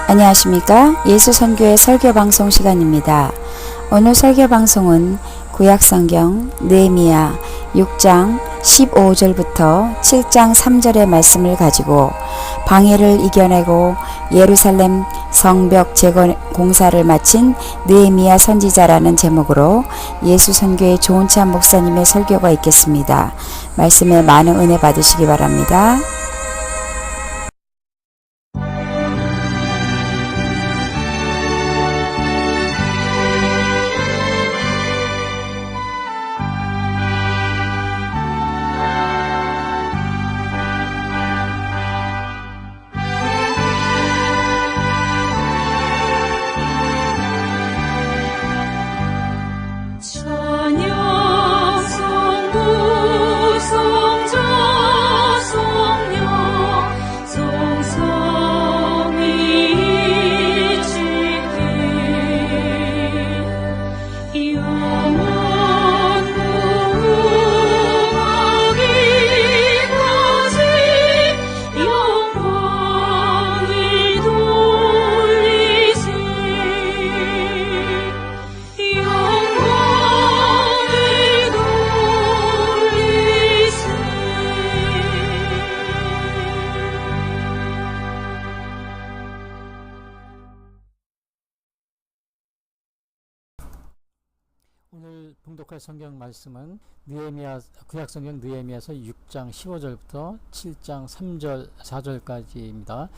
안녕하십니까? 예수선교의 설교방송 시간입니다. 오늘 설교방송은 구약성경 느헤미야 6장 15절부터 7장 3절의 말씀을 가지고 방해를 이겨내고 예루살렘 성벽 재건 공사를 마친 느헤미야 선지자라는 제목으로 예수선교의 조은찬 목사님의 설교가 있겠습니다. 말씀에 많은 은혜 받으시기 바랍니다. 오늘 봉독할 성경 말씀은 구약성경 느헤미야서 6장 15절부터 7장 3절 4절까지입니다.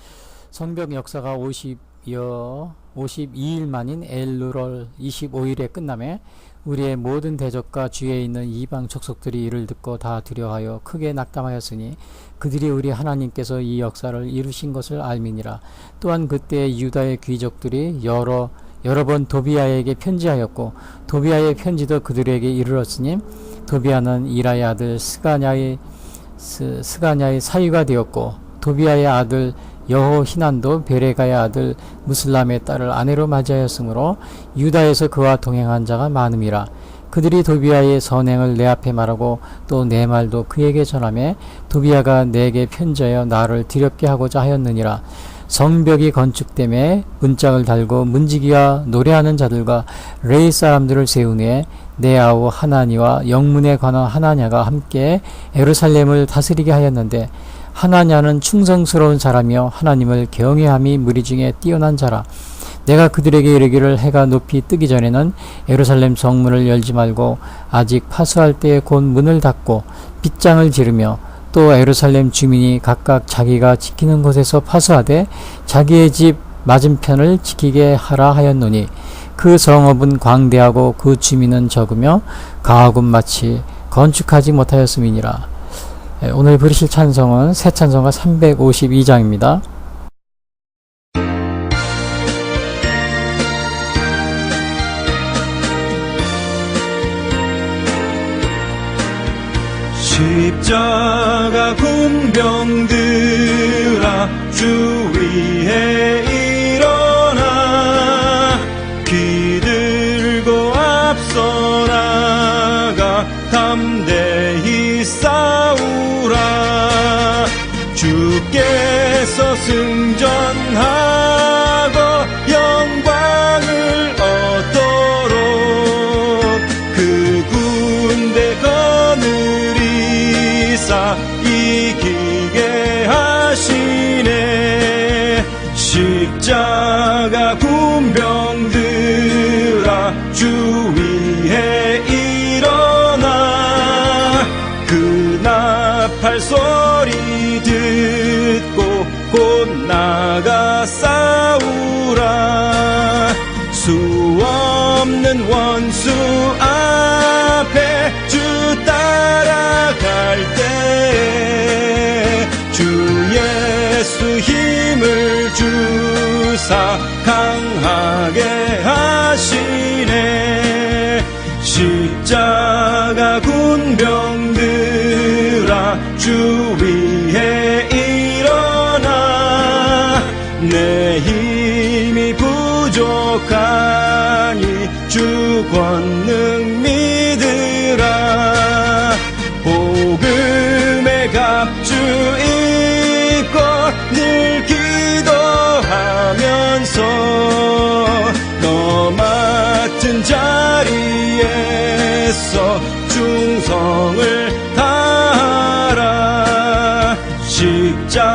성벽 역사가 52일 만인 엘루럴 25일에 끝나매 우리의 모든 대적과 주위에 있는 이방 족속들이 이를 듣고 다 두려워하여 크게 낙담하였으니 그들이 우리 하나님께서 이 역사를 이루신 것을 알미니라. 또한 그때 유다의 귀족들이 여러 번 도비아에게 편지하였고 도비아의 편지도 그들에게 이르렀으니 도비아는 이라의 아들 스가냐의 사위가 되었고 도비아의 아들 여호히난도 베레가의 아들 무슬람의 딸을 아내로 맞이하였으므로 유다에서 그와 동행한 자가 많음이라. 그들이 도비아의 선행을 내 앞에 말하고 또 내 말도 그에게 전하매 도비아가 내게 편지하여 나를 두렵게 하고자 하였느니라. 성벽이 건축됨에 문짝을 달고 문지기와 노래하는 자들과 레이 사람들을 세운 후에 내 아우 하나니와 영문에 관한 하나냐가 함께 예루살렘을 다스리게 하였는데 하나냐는 충성스러운 사람이요 하나님을 경외함이 무리 중에 뛰어난 자라. 내가 그들에게 이르기를 해가 높이 뜨기 전에는 예루살렘 성문을 열지 말고 아직 파수할 때에 곧 문을 닫고 빗장을 지르며 또 예루살렘 주민이 각각 자기가 지키는 곳에서 파수하되 자기의 집 맞은편을 지키게 하라 하였노니 그 성읍은 광대하고 그 주민은 적으며 가옥은 마치 건축하지 못하였음이니라. 오늘 부르실 찬송은 새 찬송가 352장입니다. 십자가 군병들아 주 위에 일어나 귀들고 앞서 나가 담대히 싸우라. 주께서 승전하고 영광을 얻도록 그 군대 거느리사 이기게 하시네. 십자가 군병들아 주 위에 일어나 그 나팔 소리 듣고 곧 나가 싸우라. 수 없는 원수 앞에 주 따라갈 때 주 예수 힘을 주사 강하게 하시네. 십자가 군병들아 주 위에 일어나 내 힘이 부족하니 주 권능 믿으라. 복음의 갑주 입고 늘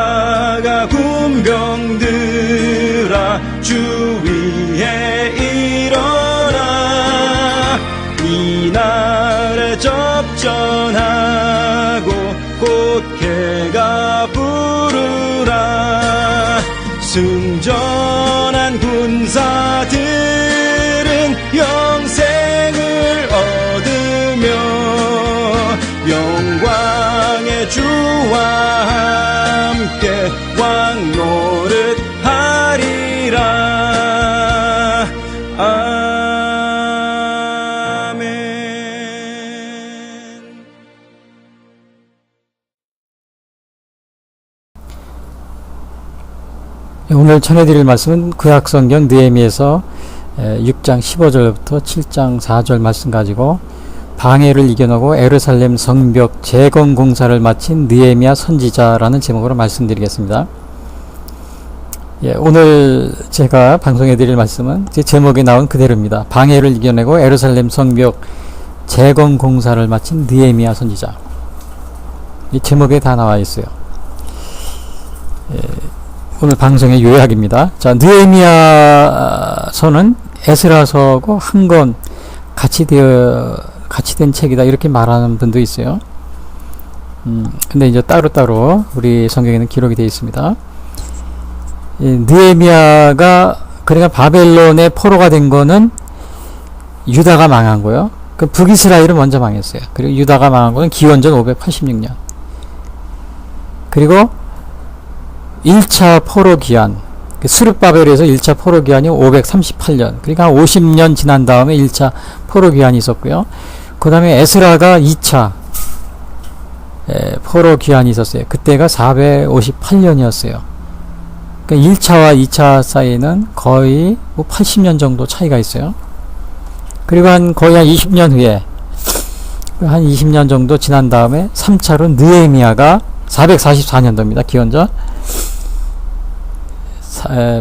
나가 군병들아 주 위에 일어나 이 날에 접전하고 곧 개가 부르라 승전한 군사들은 영생을 얻으며 영광의 주와 함께 왕노릇 하리라 아멘. 오늘 전해드릴 말씀은 구약성경 느헤미야서 6장 15절부터 7장 4절 말씀 가지고 방해를 이겨내고 예루살렘 성벽 재건 공사를 마친 느헤미야 선지자라는 제목으로 말씀드리겠습니다. 오늘 제가 방송해드릴 말씀은 제 제목에 나온 그대로입니다. 방해를 이겨내고 예루살렘 성벽 재건 공사를 마친 느헤미야 선지자. 이 제목에 다 나와 있어요. 오늘 방송의 요약입니다. 자, 느헤미야서는 에스라서하고 한 권 같이 된 책이다 이렇게 말하는 분도 있어요. 근데 이제 따로따로 우리 성경에는 기록이 되어 있습니다. 느헤미야가 그러니까 바벨론의 포로가 된 거는 유다가 망한 거예요. 그 북이스라엘은 먼저 망했어요. 그리고 유다가 망한 거는 기원전 586년. 그리고 1차 포로 기한, 스룹바벨에서 1차 포로 기한이 538년, 그러니까 50년 지난 다음에 1차 포로 기한이 있었고요. 그 다음에 에스라가 2차 포로 기한이 있었어요. 그때가 458년이었어요. 그러니까 1차와 2차 사이에는 거의 80년 정도 차이가 있어요. 그리고 거의 한 20년 후에, 한 20년 정도 지난 다음에 3차로 느헤미야가 444년도입니다. 기원전.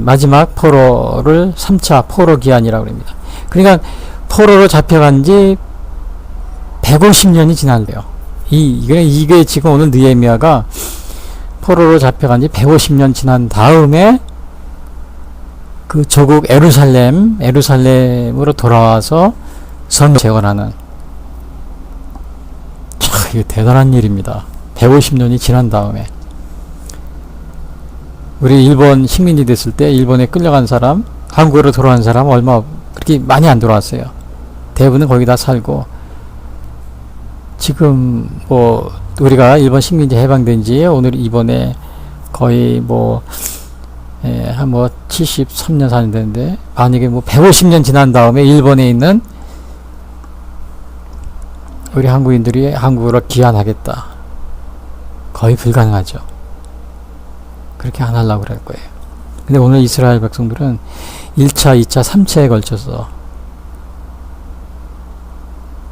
마지막 포로를 3차 포로 기한이라고 합니다. 그러니까 포로로 잡혀간 지 150년이 지났대요. 이게 지금 오늘 느헤미야가 포로로 잡혀간 지 150년 지난 다음에 그 조국 예루살렘으로 돌아와서 성을 재건하는, 참 이거 대단한 일입니다. 150년이 지난 다음에. 우리 일본 식민지 됐을 때 일본에 끌려간 사람, 한국으로 돌아온 사람 얼마 그렇게 많이 안 돌아왔어요. 대부분은 거기 다 살고, 지금 뭐 우리가 일본 식민지 해방된 지 오늘 이번에 거의 한 73년 4년 됐는데, 만약에 150년 지난 다음에 일본에 있는 우리 한국인들이 한국으로 귀환하겠다, 거의 불가능하죠. 그렇게 안 하려고 그럴 거예요. 근데 오늘 이스라엘 백성들은 1차, 2차, 3차에 걸쳐서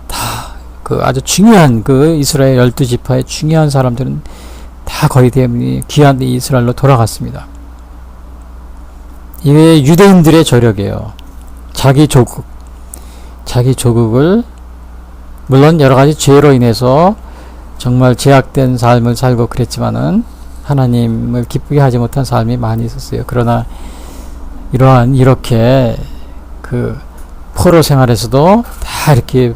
다 아주 중요한 이스라엘 12지파의 중요한 사람들은 다 거의 대부분이 귀한 이스라엘로 돌아갔습니다. 이게 유대인들의 저력이에요. 자기 조국을 물론 여러 가지 죄로 인해서 정말 제약된 삶을 살고 그랬지만은 하나님을 기쁘게 하지 못한 삶이 많이 있었어요. 그러나 이렇게 포로 생활에서도 다 이렇게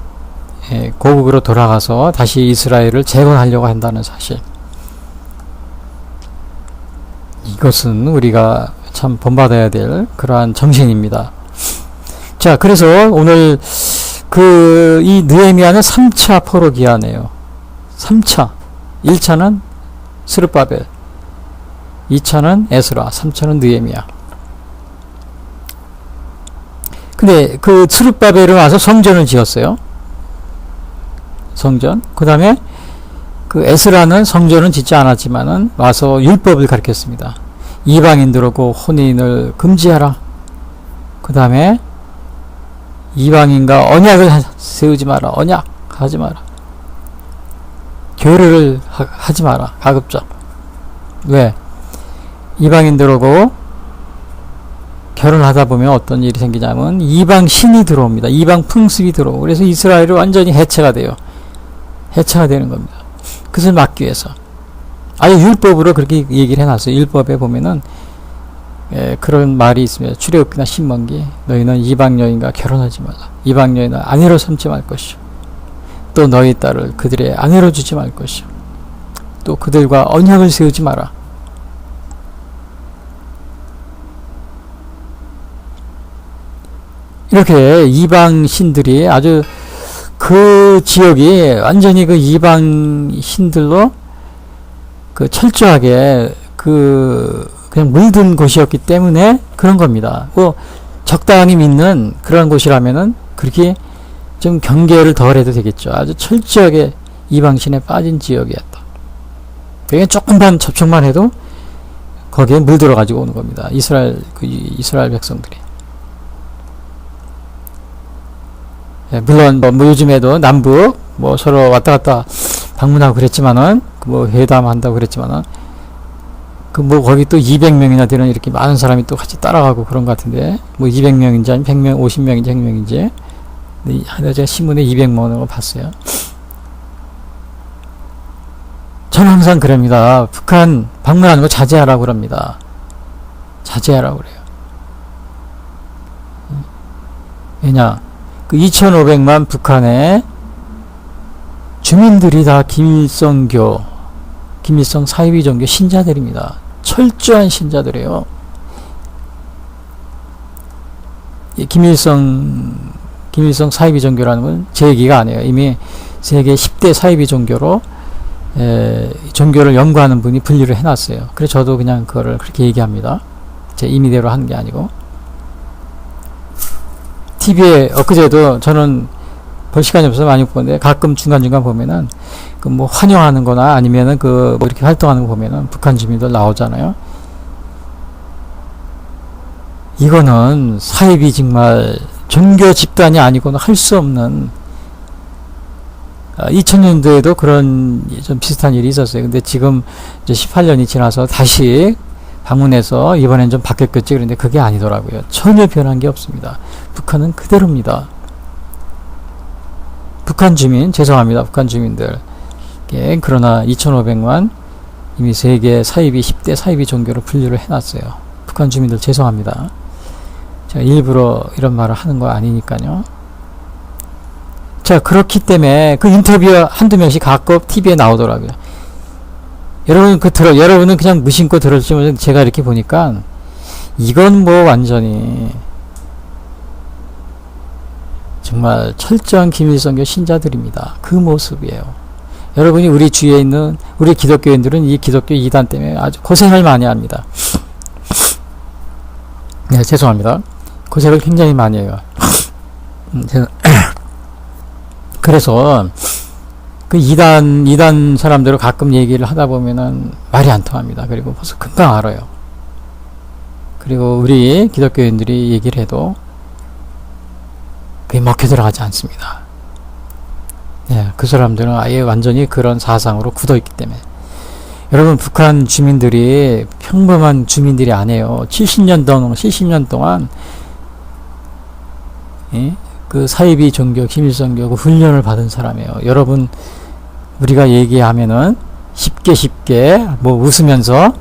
고국으로 돌아가서 다시 이스라엘을 재건하려고 한다는 사실, 이것은 우리가 참 본받아야 될 그러한 정신입니다. 자, 그래서 오늘 이 느헤미야는 3차 포로 기한이에요. 3차. 1차는 스룹바벨, 2차는 에스라, 3차는 느헤미야. 근데 스룹바벨은 와서 성전을 지었어요. 성전. 그 다음에 에스라는 성전은 짓지 않았지만은 와서 율법을 가르쳤습니다. 이방인들하고 혼인을 금지하라. 그 다음에 이방인과 언약을 세우지 마라. 언약 하지 마라. 교류를 하지 마라. 가급적. 왜? 이방인들하고 결혼하다 보면 어떤 일이 생기냐면 이방 신이 들어옵니다. 이방 풍습이 들어오고, 그래서 이스라엘이 완전히 해체가 돼요. 해체가 되는 겁니다. 그것을 막기 위해서. 아예 율법으로 그렇게 얘기를 해놨어요. 율법에 보면은 그런 말이 있습니다. 출애굽기나 신명기, 너희는 이방 여인과 결혼하지 말라. 이방 여인을 아내로 삼지 말 것이요. 또 너희 딸을 그들의 아내로 주지 말 것이요. 또 그들과 언약을 세우지 마라. 이렇게 이방 신들이 아주 그 지역이 완전히 그 이방 신들로 그 철저하게 그냥 물든 곳이었기 때문에 그런 겁니다. 뭐 적당히 믿는 그런 곳이라면은 그렇게 좀 경계를 덜 해도 되겠죠. 아주 철저하게 이방신에 빠진 지역이었다. 그게 조금만 접촉만 해도 거기에 물들어 가지고 오는 겁니다. 이스라엘 백성들이. 물론 뭐 요즘에도 남북 뭐 서로 왔다 갔다 방문하고 그랬지만은 뭐 회담한다고 그랬지만은 그 뭐 거기 또 200명이나 되는 이렇게 많은 사람이 또 같이 따라가고 그런 것 같은데 뭐 200명인지 아니면 100명, 50명인지 100명인지 하나 제가 신문에 200명으로 봤어요. 저는 항상 그럽니다. 북한 방문하는 거 자제하라고 그럽니다. 자제하라고 그래요. 왜냐? 그 2,500만 북한의 주민들이 다 김일성 사이비 종교 신자들입니다. 철저한 신자들이에요. 김일성 사이비 종교라는 건 제 얘기가 아니에요. 이미 세계 10대 사이비 종교로 종교를 연구하는 분이 분류를 해놨어요. 그래서 저도 그냥 그거를 그렇게 얘기합니다. 제 임의대로 하는 게 아니고. TV에 엊그제도 저는 볼 시간이 없어서 많이 못 보는데 가끔 중간중간 보면은 그 뭐 환영하는 거나 아니면은 그 뭐 이렇게 활동하는 거 보면은 북한 주민들 나오잖아요. 이거는 사이비 정말 종교 집단이 아니고는 할 수 없는 2000년도에도 그런 좀 비슷한 일이 있었어요. 근데 지금 이제 18년이 지나서 다시 방문해서 이번엔 좀 바뀌었겠지. 그런데 그게 아니더라고요. 전혀 변한 게 없습니다. 북한은 그대로입니다. 북한 주민, 죄송합니다. 북한 주민들. 그러나 2,500만 이미 세계 사이비 10대 사이비 종교로 분류를 해놨어요. 북한 주민들 죄송합니다. 제가 일부러 이런 말을 하는 거 아니니까요. 자, 그렇기 때문에 그 인터뷰 한두 명씩 가끔 TV에 나오더라고요. 여러분은 그냥 무심코 들었지만 제가 이렇게 보니까 이건 뭐 완전히 정말 철저한 김일성교 신자들입니다. 그 모습이에요. 여러분이 우리 주위에 있는 우리 기독교인들은 이 기독교 이단 때문에 아주 고생을 많이 합니다. 네, 죄송합니다. 고생을 굉장히 많이 해요. 그래서 그 이단 사람들을 가끔 얘기를 하다 보면은 말이 안 통합니다. 그리고 벌써 금방 알아요. 그리고 우리 기독교인들이 얘기를 해도 그게 먹혀 들어가지 않습니다. 네, 그 사람들은 아예 완전히 그런 사상으로 굳어있기 때문에. 여러분, 북한 주민들이 평범한 주민들이 아니에요. 70년 동안 그 사이비 종교, 김일성교 그 훈련을 받은 사람이에요. 여러분, 우리가 얘기하면은 쉽게 뭐 웃으면서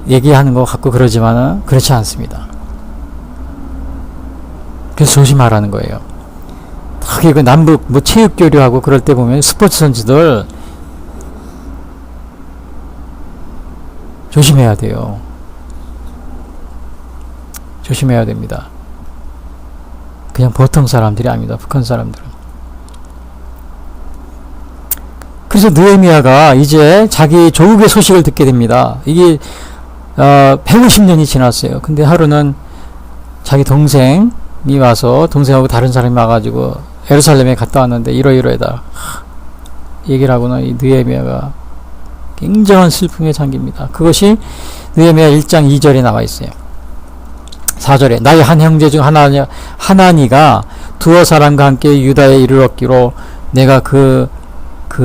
얘기하는 것 같고 그러지만은 그렇지 않습니다. 그래서 조심하라는 거예요. 특히 그 남북 뭐 체육 교류하고 그럴 때 보면 스포츠 선수들 조심해야 돼요. 조심해야 됩니다. 그냥 보통 사람들이 아닙니다. 북한 사람들은. 그래서 느헤미야가 이제 자기 조국의 소식을 듣게 됩니다. 이게 150년이 지났어요. 근데 하루는 자기 동생이 와서 동생하고 다른 사람이 와가지고 예루살렘에 갔다 왔는데 이러이러하다 얘기를 하고는 이 느헤미야가 굉장한 슬픔에 잠깁니다. 그것이 느헤미야 1장 2절에 나와 있어요. 4절에 나의 한 형제 중 하나니가 두어 사람과 함께 유다에 이르렀기로 내가 그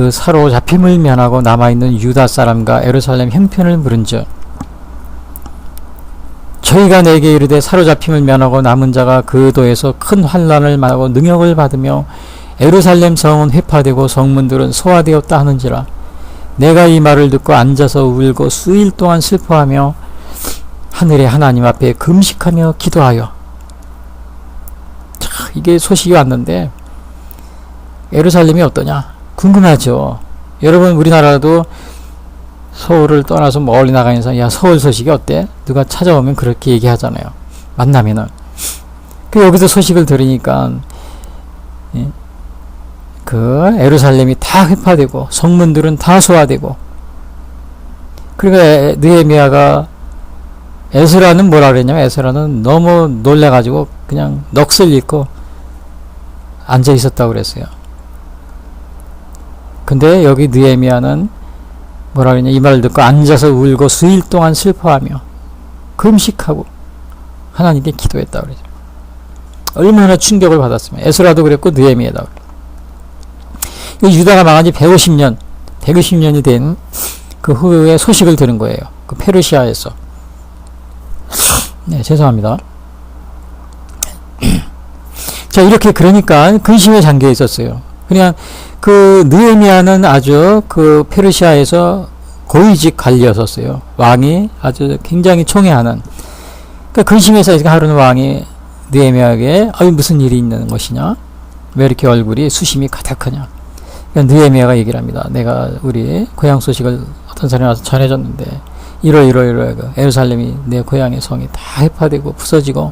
사로잡힘을 면하고 남아있는 유다 사람과 예루살렘 형편을 물은즉 저희가 내게 이르되 사로잡힘을 면하고 남은 자가 그 도에서 큰 환난을 만하고 능욕을 받으며 예루살렘 성은 회파되고 성문들은 소화되었다 하는지라 내가 이 말을 듣고 앉아서 울고 수일 동안 슬퍼하며 하늘의 하나님 앞에 금식하며 기도하여. 자, 이게 소식이 왔는데 예루살렘이 어떠냐? 궁금하죠. 여러분, 우리나라도 서울을 떠나서 멀리 나가는 사람, 야, 서울 소식이 어때? 누가 찾아오면 그렇게 얘기하잖아요. 만나면은. 그 여기서 소식을 들으니까 그 예루살렘이 다 회파되고 성문들은 다 소화되고, 그러니까 느헤미야가, 에스라는 뭐라 그랬냐면, 에스라는 너무 놀래가지고 그냥 넋을 잃고 앉아 있었다고 그랬어요. 근데 여기 느헤미야는 뭐라 그랬냐, 이 말을 듣고 앉아서 울고 수일 동안 슬퍼하며 금식하고 하나님께 기도했다고 그러죠. 얼마나 충격을 받았으면. 에스라도 그랬고 느헤미야도. 유다가 망한 지 150년이 된 그 후에 소식을 들은 거예요. 그 페르시아에서. 네, 죄송합니다. 자, 이렇게 그러니까 근심에 잠겨 있었어요. 그냥 그 느헤미야는 아주 그 페르시아에서 고위직 관리였었어요. 왕이 아주 굉장히 총애하는. 그러니까 근심에서 하루는 왕이 느헤미야에게 무슨 일이 있는 것이냐? 왜 이렇게 얼굴이 수심이 가득하냐? 그러니까 느헤미야가 얘기를 합니다. 내가 우리 고향 소식을 어떤 사람이 와서 전해줬는데 이러 예루살렘이 내 고향의 성이 다 해파되고 부서지고,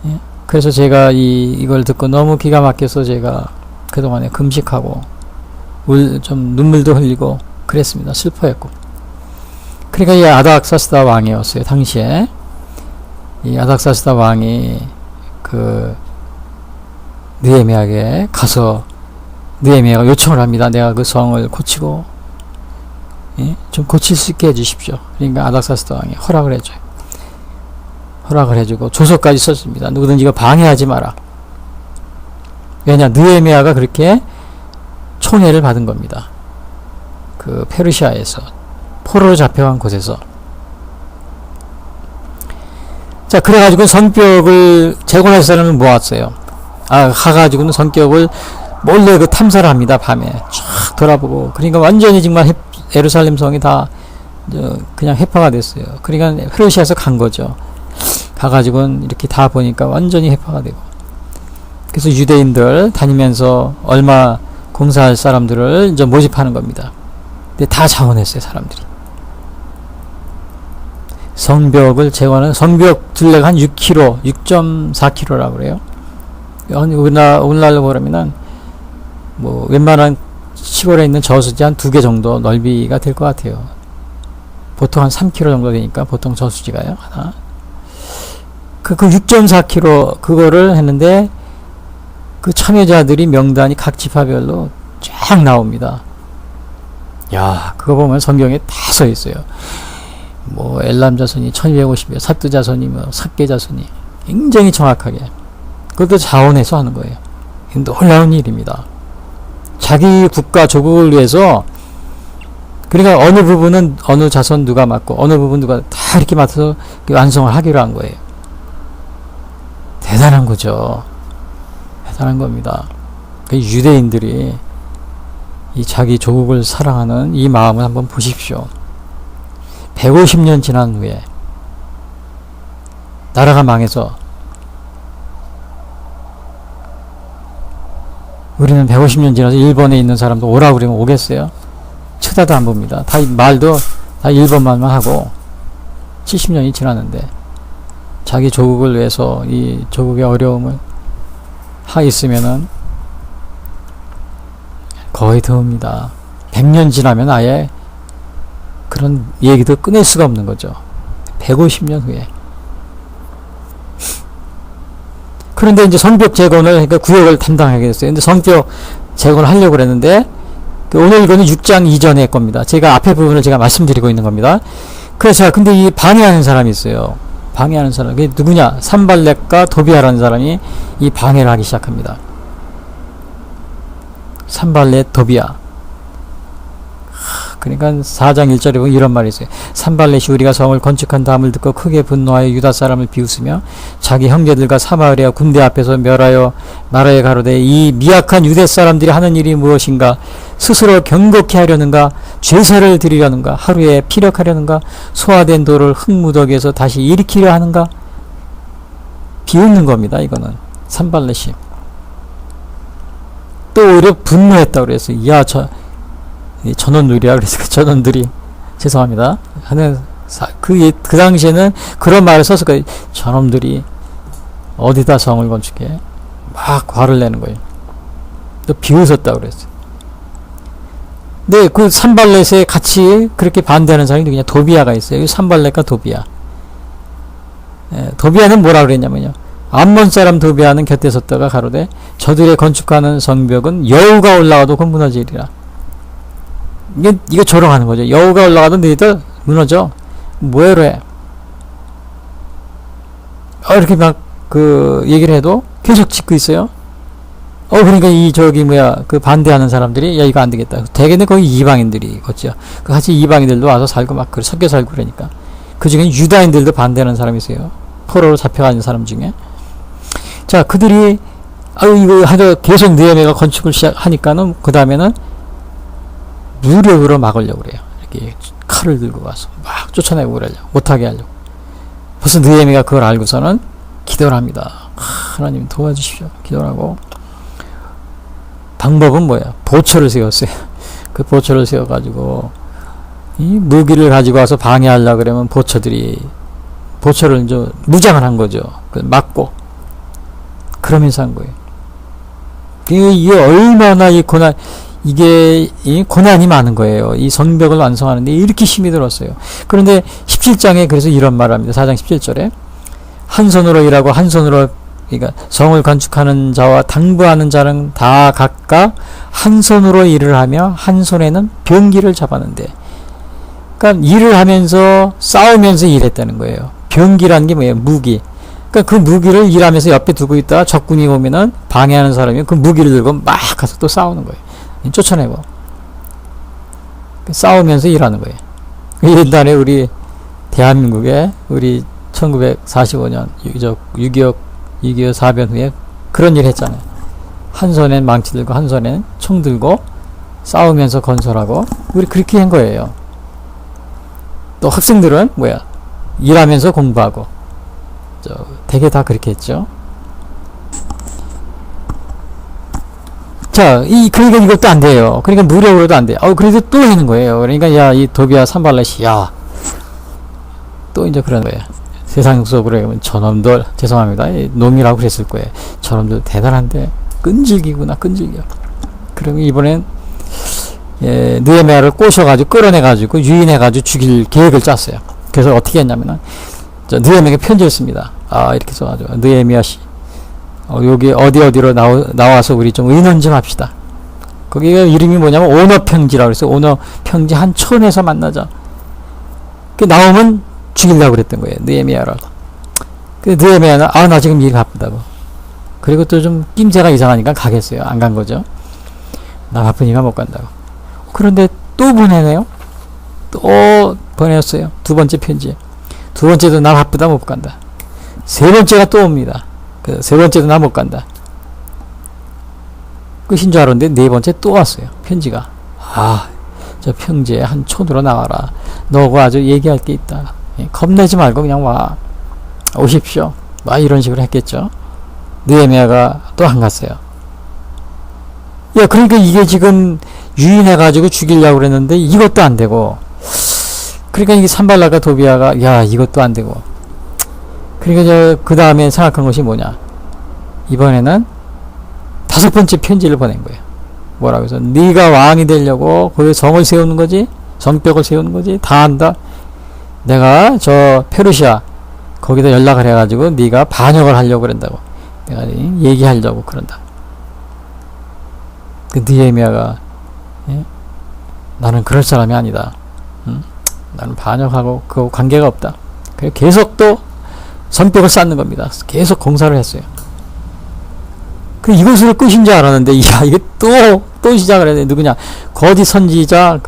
예? 그래서 제가 이걸 듣고 너무 기가 막혀서 제가 그동안에 금식하고 좀 눈물도 흘리고 그랬습니다. 슬퍼했고. 그러니까 이 아닥사스다 왕이었어요. 당시에 이 아닥사스다 왕이 그 느헤미야에게 가서 느헤미야가 요청을 합니다. 내가 그 성을 고치고, 예? 좀 고칠 수 있게 해주십시오. 그러니까 아닥사스다 왕이 허락을 해줘요. 허락을 해주고 조서까지 썼습니다. 누구든지 이거 방해하지 마라. 왜냐, 느헤미야가 그렇게 총애를 받은 겁니다. 그 페르시아에서, 포로로 잡혀간 곳에서. 자, 그래가지고 성벽을 재건할 사람을 모았어요. 가가지고는 성벽을 몰래 그 탐사를 합니다. 밤에 쫙 돌아보고. 그러니까 완전히 정말 예루살렘 성이 다 그냥 해파가 됐어요. 그러니까 페르시아에서 간 거죠. 가가지고는 이렇게 다 보니까 완전히 해파가 되고. 그래서 유대인들 다니면서 얼마 공사할 사람들을 이제 모집하는 겁니다. 근데 다 자원했어요, 사람들이. 성벽을 재건하는, 성벽 둘레가 한 6km, 6.4km라고 그래요. 오늘날로 보면은 뭐 웬만한 시골에 있는 저수지 한 2개 정도 넓이가 될 것 같아요. 보통 한 3km 정도 되니까, 보통 저수지가요, 하나. 그 6.4km 그거를 했는데, 그 참여자들이 명단이 각 지파별로 쫙 나옵니다. 야, 그거 보면 성경에 다 써 있어요. 뭐 엘람 자손이 1250여, 사뚜 자손이 뭐 삭개 자손이, 굉장히 정확하게. 그것도 자원해서 하는 거예요. 놀라운 일입니다. 자기 국가 조국을 위해서, 그러니까 어느 부분은 어느 자손 누가 맡고 어느 부분 누가 다 이렇게 맡아서 완성을 하기로 한 거예요. 대단한 거죠. 대단한 겁니다. 유대인들이 이 자기 조국을 사랑하는 이 마음을 한번 보십시오. 150년 지난 후에 나라가 망해서, 우리는 150년 지나서 일본에 있는 사람도 오라고 그러면 오겠어요? 쳐다도 안 봅니다. 다 말도 다 일본말만 하고 70년이 지났는데, 자기 조국을 위해서 이 조국의 어려움을 있으면은 거의 드뭅니다. 100년 지나면 아예 그런 얘기도 꺼낼 수가 없는 거죠. 150년 후에. 그런데 이제 성벽 재건을, 그러니까 구역을 담당하게 됐어요. 근데 성벽 재건을 하려고 그랬는데, 오늘 이거는 6장 이전의 겁니다. 제가 앞에 부분을 제가 말씀드리고 있는 겁니다. 그래서, 근데 이 방해하는 사람이 있어요. 방해하는 사람. 그게 누구냐? 산발렛과 도비아라는 사람이 이 방해를 하기 시작합니다. 산발렛, 도비아. 그러니까 4장 1절에 보면 이런 말이 있어요. 산발렛이 우리가 성을 건축한 다음을 듣고 크게 분노하여 유다 사람을 비웃으며 자기 형제들과 사마리아 군대 앞에서 멸하여 말하여 가로되 이 미약한 유대 사람들이 하는 일이 무엇인가? 스스로 경고케 하려는가? 죄사를 드리려는가? 하루에 피력하려는가? 소화된 돌을 흙무더기에서 다시 일으키려 하는가? 비웃는 겁니다. 이거는 산발렛이. 또 오히려 분노했다고 그랬어요. 야, 전원들이야. 그래서 그 전원들이, 죄송합니다. 하는, 그 당시에는 그런 말을 썼을 거예요. 저놈들이 어디다 성을 건축해? 막 화를 내는 거예요. 또 비웃었다고 그랬어요. 근데 그 산발렛에 같이 그렇게 반대하는 사람이 그냥 도비아가 있어요. 산발렛과 도비아. 도비아는 뭐라 그랬냐면요. 암몬 사람 도비아는 곁에 섰다가 가로되 저들의 건축하는 성벽은 여우가 올라가도 곧 무너지리라. 이거 조롱하는 거죠. 여우가 올라가도 너희들 무너져. 뭐해로 해. 이렇게 막 그 얘기를 해도 계속 짓고 있어요. 그러니까 그 반대하는 사람들이 야 이거 안 되겠다. 대개는 거기 이방인들이 걷죠. 그 같이 이방인들도 와서 살고 막 섞여 살고 그러니까. 그 중에 유다인들도 반대하는 사람이 있어요. 포로로 잡혀가는 사람 중에. 자, 그들이 이거 하도 계속 느헤미야가 건축을 시작하니까는 그 다음에는 무력으로 막으려고 그래요. 이렇게 칼을 들고 와서 막 쫓아내고 그러려고 못하게 하려고. 벌써 느헤미야가 그걸 알고서는 기도를 합니다. 하나님 도와주십시오. 기도를 하고 방법은 뭐예요? 보초를 세웠어요. 그 보초를 세워가지고 이 무기를 가지고 와서 방해하려고 그러면 보초를 이제 무장을 한 거죠. 막고 그러면서 한 거예요. 이게 얼마나 이 고난이 많은 거예요. 이 성벽을 완성하는데 이렇게 힘이 들었어요. 그런데 17장에 그래서 이런 말을 합니다. 4장 17절에 한 손으로 일하고 한 손으로 그러니까 성을 건축하는 자와 당부하는 자는 다 각각 한 손으로 일을 하며 한 손에는 병기를 잡았는데 그러니까 일을 하면서 싸우면서 일했다는 거예요. 병기라는 게 뭐예요? 무기. 그러니까 그 무기를 일하면서 옆에 두고 있다가 적군이 오면은 방해하는 사람이 그 무기를 들고 막 가서 또 싸우는 거예요. 쫓아내고. 싸우면서 일하는 거예요. 옛날에 우리 대한민국에 우리 1945년 6.25 사변 후에 그런 일 했잖아요. 한 손엔 망치 들고 한 손엔 총 들고 싸우면서 건설하고 우리 그렇게 한 거예요. 또 학생들은 뭐야? 일하면서 공부하고 되게 다 그렇게 했죠. 자, 그러니까 이것도 안 돼요. 그러니까 무력으로도 안 돼요. 그래서 또 하는 거예요. 그러니까 야, 이 도비아 산발렛이 야, 또 이제 그런 거예요. 세상 속으로 하면 저놈들 죄송합니다. 놈이라고 그랬을 거예요. 저놈들 대단한데 끈질기구나 끈질겨. 그러면 이번엔 느헤미야를 꼬셔가지고 끌어내가지고 유인해가지고 죽일 계획을 짰어요. 그래서 어떻게 했냐면은 느헤미야에게 편지를 씁니다. 이렇게 써가지고 느헤미야 씨 여기 어디로 나와서 우리 좀 의논 좀 합시다. 거기가 이름이 뭐냐면 오너평지라고 그랬어요. 오너평지 한 촌에서 만나자. 나오면 죽이려고 그랬던 거예요. 느헤미야를. 느헤미야는 나 지금 일 바쁘다고. 그리고 또 좀 낌새가 이상하니까 가겠어요. 안 간 거죠. 나 바쁘니까 못 간다고. 그런데 또 보내네요. 또 보냈어요. 두 번째 편지. 두 번째도 나 바쁘다 못 간다. 세 번째가 또 옵니다. 세 번째도 나 못 간다. 끝인 줄 알았는데 네 번째 또 왔어요. 편지가. 저 평지에 한 촌으로 나와라. 너하고 아주 얘기할 게 있다. 겁내지 말고 그냥 오십시오. 이런 식으로 했겠죠. 느헤미야가 또 안 갔어요. 그러니까 이게 지금 유인해가지고 죽이려고 그랬는데 이것도 안 되고, 그러니까 이게 산발락과 도비아가 이것도 안 되고, 그러니까 그 다음에 생각한 것이 뭐냐? 이번에는 5번째 편지를 보낸 거예요. 뭐라고 해서 네가 왕이 되려고 거기 성을 세우는 거지, 성벽을 세우는 거지, 다 한다. 내가 저 페르시아 거기다 연락을 해가지고 네가 반역을 하려고 그런다고, 내가 얘기하려고 그런다. 그 느헤미야가 나는 그럴 사람이 아니다. 나는 반역하고 그 관계가 없다. 그래서 계속 또 성벽을 쌓는 겁니다. 계속 공사를 했어요. 이것으로 끝인 줄 알았는데 이게 또 시작을 했네. 누구냐? 거짓 선지자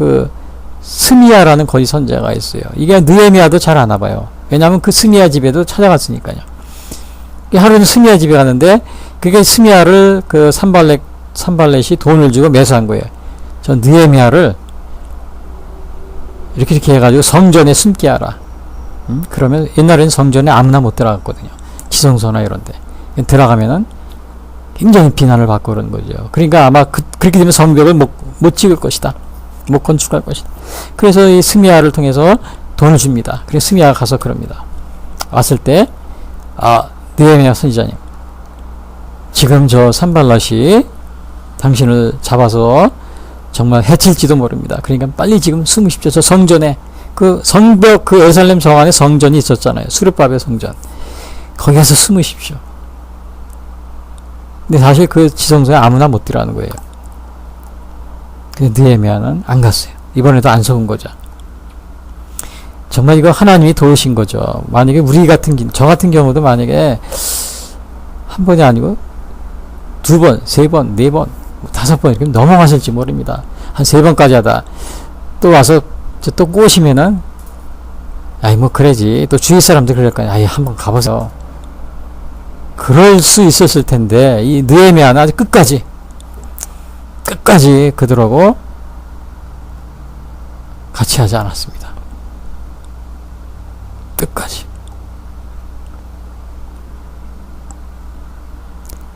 스미야라는 거기 선자가 있어요. 이게 느헤미야도 잘 아나 봐요. 왜냐하면 그 스미야 집에도 찾아갔으니까요. 하루는 스미야 집에 갔는데 그게 스미야를 그 산발렛이 돈을 주고 매수한 거예요. 저 느헤미야를 이렇게 해가지고 성전에 숨게 하라. 그러면 옛날에는 성전에 아무나 못 들어갔거든요. 지성소나 이런데 들어가면은 굉장히 비난을 받고 그런 거죠. 그러니까 아마 그렇게 되면 성벽을 못 찍을 것이다. 못 건축할 것이다. 그래서 이 스미야를 통해서 돈을 줍니다. 그래서 스미야가 가서 그럽니다. 왔을 때, 느헤미야 선지자님, 지금 저 산발랏이 당신을 잡아서 정말 해칠지도 모릅니다. 그러니까 빨리 지금 숨으십시오. 저 성전에, 그 성벽, 그 예루살렘 성 안에 성전이 있었잖아요. 수르바벨 성전. 거기 가서 숨으십시오. 근데 사실 그 지성소에 아무나 못 들어가는 거예요. 근데 느헤미야는 안 갔어요. 이번에도 안 속은 거죠. 정말 이거 하나님이 도우신 거죠. 만약에 우리 같은, 저 같은 경우도 만약에 한 번이 아니고 2번, 3번, 4번, 5번 이렇게 넘어갔을지 모릅니다. 한 3번까지 하다 또 와서 또 꼬시면은 아이 뭐 그래지. 또 주위 사람들 그럴 거야. 아이 한번 가보세요. 그럴 수 있었을 텐데 이 느헤미야는 아주 끝까지 그들하고 같이 하지 않았습니다. 끝까지.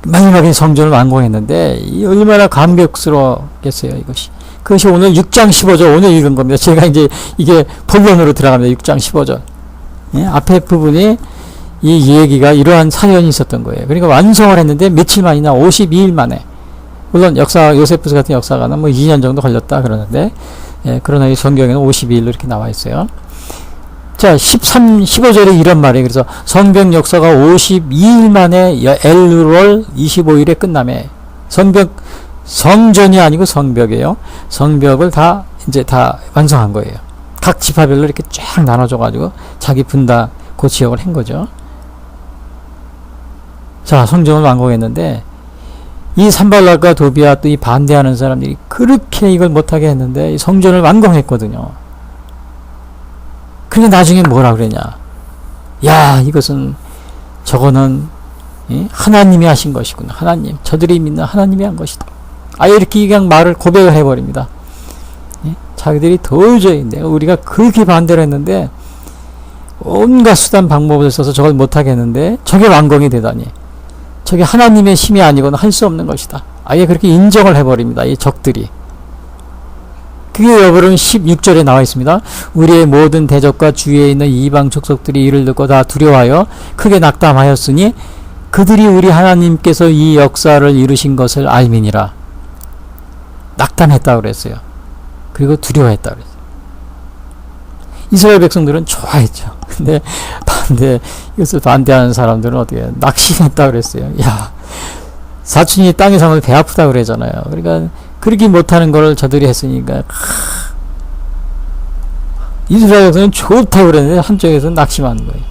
마지막에 성전을 완공했는데 이 얼마나 감격스러웠겠어요. 이것이. 그것이 오늘 6장 15절 오늘 읽은 겁니다. 제가 이제 이게 본론으로 들어갑니다. 6장 15절. 예? 앞에 부분이 이 얘기가 이러한 사연이 있었던 거예요. 그러니까 완성을 했는데 며칠 만이나 52일 만에. 물론 요세푸스 같은 역사가는 뭐 2년 정도 걸렸다 그러는데, 예, 그러나 이 성경에는 52일로 이렇게 나와 있어요. 자, 15절에 이런 말이에요. 그래서 성벽 역사가 52일 만에 엘루월 25일에 끝남에 성전이 아니고 성벽이에요. 성벽을 다 완성한 거예요. 각 지파별로 이렇게 쫙 나눠줘가지고 자기 분담 그 지역을 한 거죠. 자, 성전을 완공했는데 이 산발랏과 도비야 또 이 반대하는 사람들이 그렇게 이걸 못하게 했는데 이 성전을 완공했거든요. 그러니까 나중에 뭐라 그러냐. 야, 저거는 하나님이 하신 것이구나. 하나님, 저들이 믿는 하나님이 한 것이다. 아예 이렇게 그냥 말을 고백을 해버립니다. 자기들이 도저히 우리가 그렇게 반대를 했는데 온갖 수단 방법을 써서 저걸 못하게 했는데 저게 완공이 되다니. 저게 하나님의 힘이 아니고는 할 수 없는 것이다. 아예 그렇게 인정을 해버립니다. 이 적들이. 그게 여러분 16절에 나와 있습니다. 우리의 모든 대적과 주위에 있는 이방 족속들이 이를 듣고 다 두려워하여 크게 낙담하였으니 그들이 우리 하나님께서 이 역사를 이루신 것을 알미니라. 낙담했다고 그랬어요. 그리고 두려워했다고 그랬어요. 이스라엘 백성들은 좋아했죠. 근데 이것을 반대하는 사람들은 어떻게 해요? 낙심했다고 그랬어요. 야, 사촌이 땅의 삶을 배 아프다고 그러잖아요. 그러니까 그렇게 못하는 걸 저들이 했으니까 이스라엘에서는 좋다고 그랬는데 한쪽에서는 낙심하는 거예요.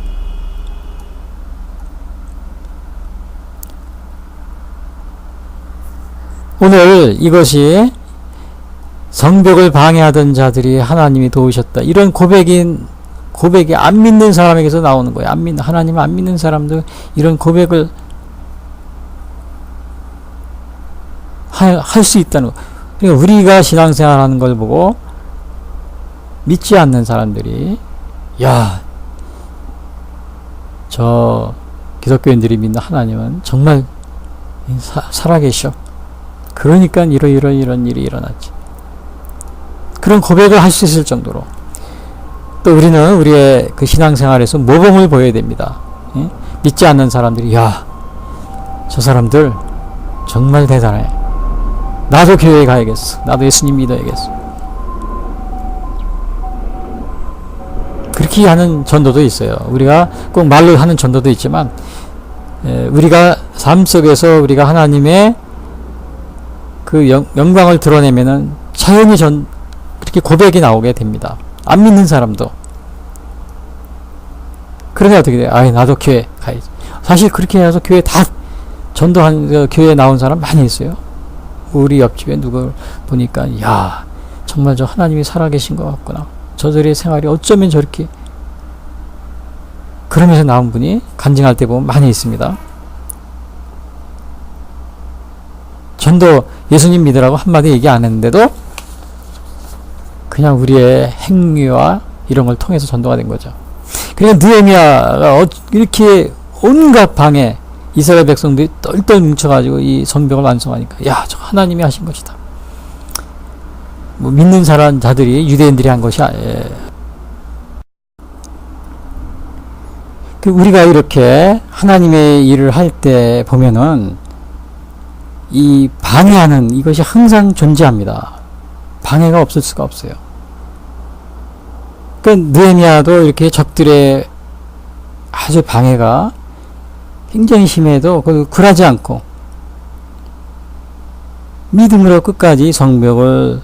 오늘 이것이 성벽을 방해하던 자들이 하나님이 도우셨다. 이런 고백이 안 믿는 사람에게서 나오는 거예요. 하나님을 안 믿는 사람들 이런 고백을 할 수 있다는 거. 그러니까 우리가 신앙생활하는 걸 보고 믿지 않는 사람들이 야, 저 기독교인들이 믿는 하나님은 정말 살아계셔. 그러니까 이런 일이 일어났지. 그런 고백을 할 수 있을 정도로 또 우리는 우리의 그 신앙생활에서 모범을 보여야 됩니다. 예? 믿지 않는 사람들이 야, 저 사람들 정말 대단해. 나도 교회에 가야겠어. 나도 예수님 믿어야겠어. 그렇게 하는 전도도 있어요. 우리가 꼭 말로 하는 전도도 있지만 우리가 삶 속에서 우리가 하나님의 그 영광을 드러내면은 자연히 그렇게 고백이 나오게 됩니다. 안 믿는 사람도. 그러면 어떻게 돼요? 아이, 나도 교회 가야지. 사실 그렇게 해서 교회 다 전도한 교회에 나온 사람 많이 있어요. 우리 옆집에 누구 보니까 야, 정말 저 하나님이 살아계신 것 같구나. 저들의 생활이 어쩌면 저렇게, 그러면서 나온 분이 간증할 때 보면 많이 있습니다. 전도 예수님 믿으라고 한마디 얘기 안 했는데도 그냥 우리의 행위와 이런 걸 통해서 전도가 된 거죠. 그러니까 느헤미야가 이렇게 온갖 방에 이스라엘 백성들이 똘똘 뭉쳐가지고 이 성벽을 완성하니까, 야, 저 하나님이 하신 것이다. 뭐 믿는 사람 자들이, 유대인들이 한 것이 우리가 이렇게 하나님의 일을 할 때 보면은 이 방해하는 이것이 항상 존재합니다. 방해가 없을 수가 없어요. 느헤미야도 이렇게 적들의 아주 방해가 굉장히 심해도 굴하지 않고 믿음으로 끝까지 성벽을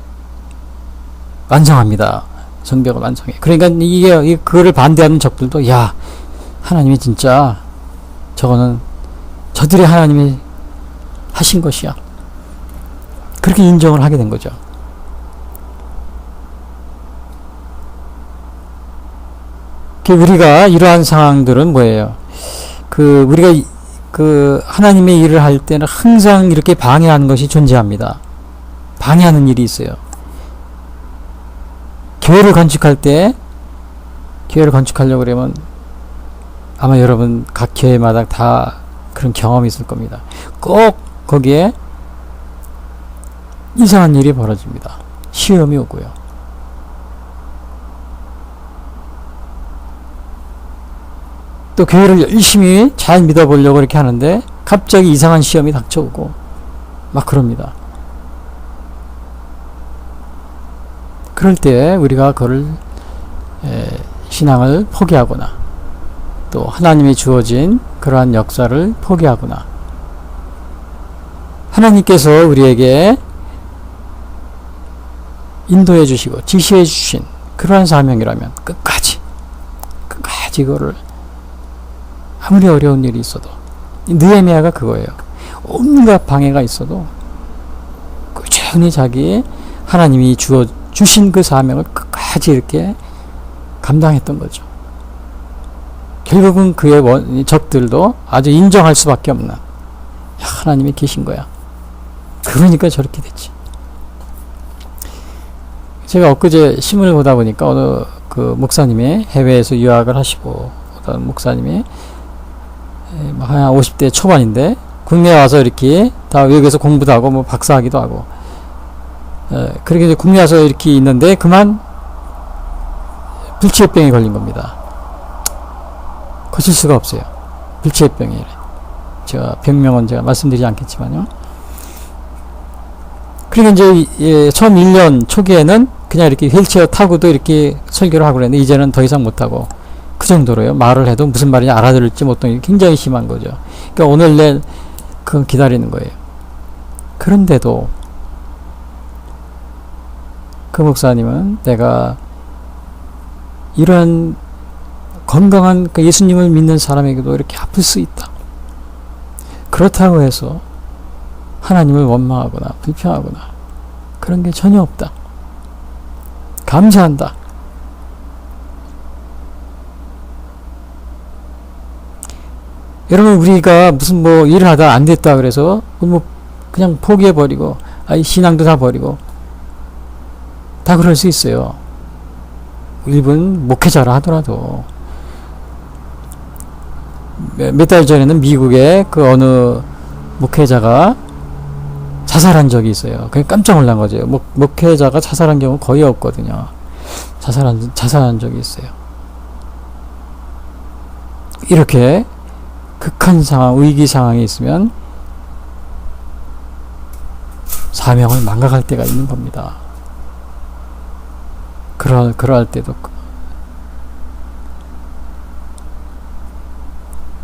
완성합니다. 성벽을 완성해. 그러니까 이게 그거를 반대하는 적들도, 야, 하나님이 진짜 저거는 저들의 하나님이 하신 것이야. 그렇게 인정을 하게 된 거죠. 우리가 이러한 상황들은 뭐예요? 우리가 하나님의 일을 할 때는 항상 이렇게 방해하는 것이 존재합니다. 방해하는 일이 있어요. 교회를 건축하려고 그러면 아마 여러분 각 교회마다 다 그런 경험이 있을 겁니다. 꼭 거기에 이상한 일이 벌어집니다. 시험이 오고요. 또 교회를 열심히 잘 믿어보려고 이렇게 하는데 갑자기 이상한 시험이 닥쳐오고 막 그럽니다. 그럴 때 우리가 그걸 신앙을 포기하거나 또 하나님이 주어진 그러한 역사를 포기하거나, 하나님께서 우리에게 인도해 주시고 지시해 주신 그러한 사명이라면 끝까지 그거를, 아무리 어려운 일이 있어도, 느헤미야가 그거예요. 온갖 방해가 있어도 꾸준히 자기 하나님이 주신 그 사명을 끝까지 이렇게 감당했던 거죠. 결국은 그의 적들도 아주 인정할 수밖에 없는, 하나님이 계신 거야. 그러니까 저렇게 됐지. 제가 엊그제 신문을 보다 보니까 어느 목사님이 해외에서 유학을 하시고, 어떤 목사님이 한 50대 초반인데 국내에 와서 이렇게 다 외국에서 공부도 하고 뭐 박사하기도 하고, 그렇게 이제 국내에 와서 이렇게 있는데 그만 불치병에 걸린 겁니다. 고칠 수가 없어요. 불치병이래. 제가 병명은 제가 말씀드리지 않겠지만요. 그러니까 이제 처음 1년 초기에는 그냥 이렇게 휠체어 타고도 이렇게 설교를 하고 그랬는데 이제는 더 이상 못하고, 그 정도로요. 말을 해도 무슨 말인지 알아들을지 못하는 게 굉장히 심한 거죠. 그러니까 오늘 내일 그건 기다리는 거예요. 그런데도 그 목사님은, 내가 이러한 건강한 예수님을 믿는 사람에게도 이렇게 아플 수 있다. 그렇다고 해서 하나님을 원망하거나 불평하거나 그런 게 전혀 없다. 감사한다. 여러분, 우리가 무슨 일을 하다 안 됐다 그래서 그냥 포기해버리고, 신앙도 다 버리고 다 그럴 수 있어요. 일본 목회자라 하더라도. 몇 달 전에는 미국의 어느 목회자가 자살한 적이 있어요. 그게 깜짝 놀란 거죠. 목회자가 자살한 경우 거의 없거든요. 자살한 적이 있어요. 이렇게 극한 상황, 위기 상황에 있으면 사명을 망각할 때가 있는 겁니다. 그러할 때도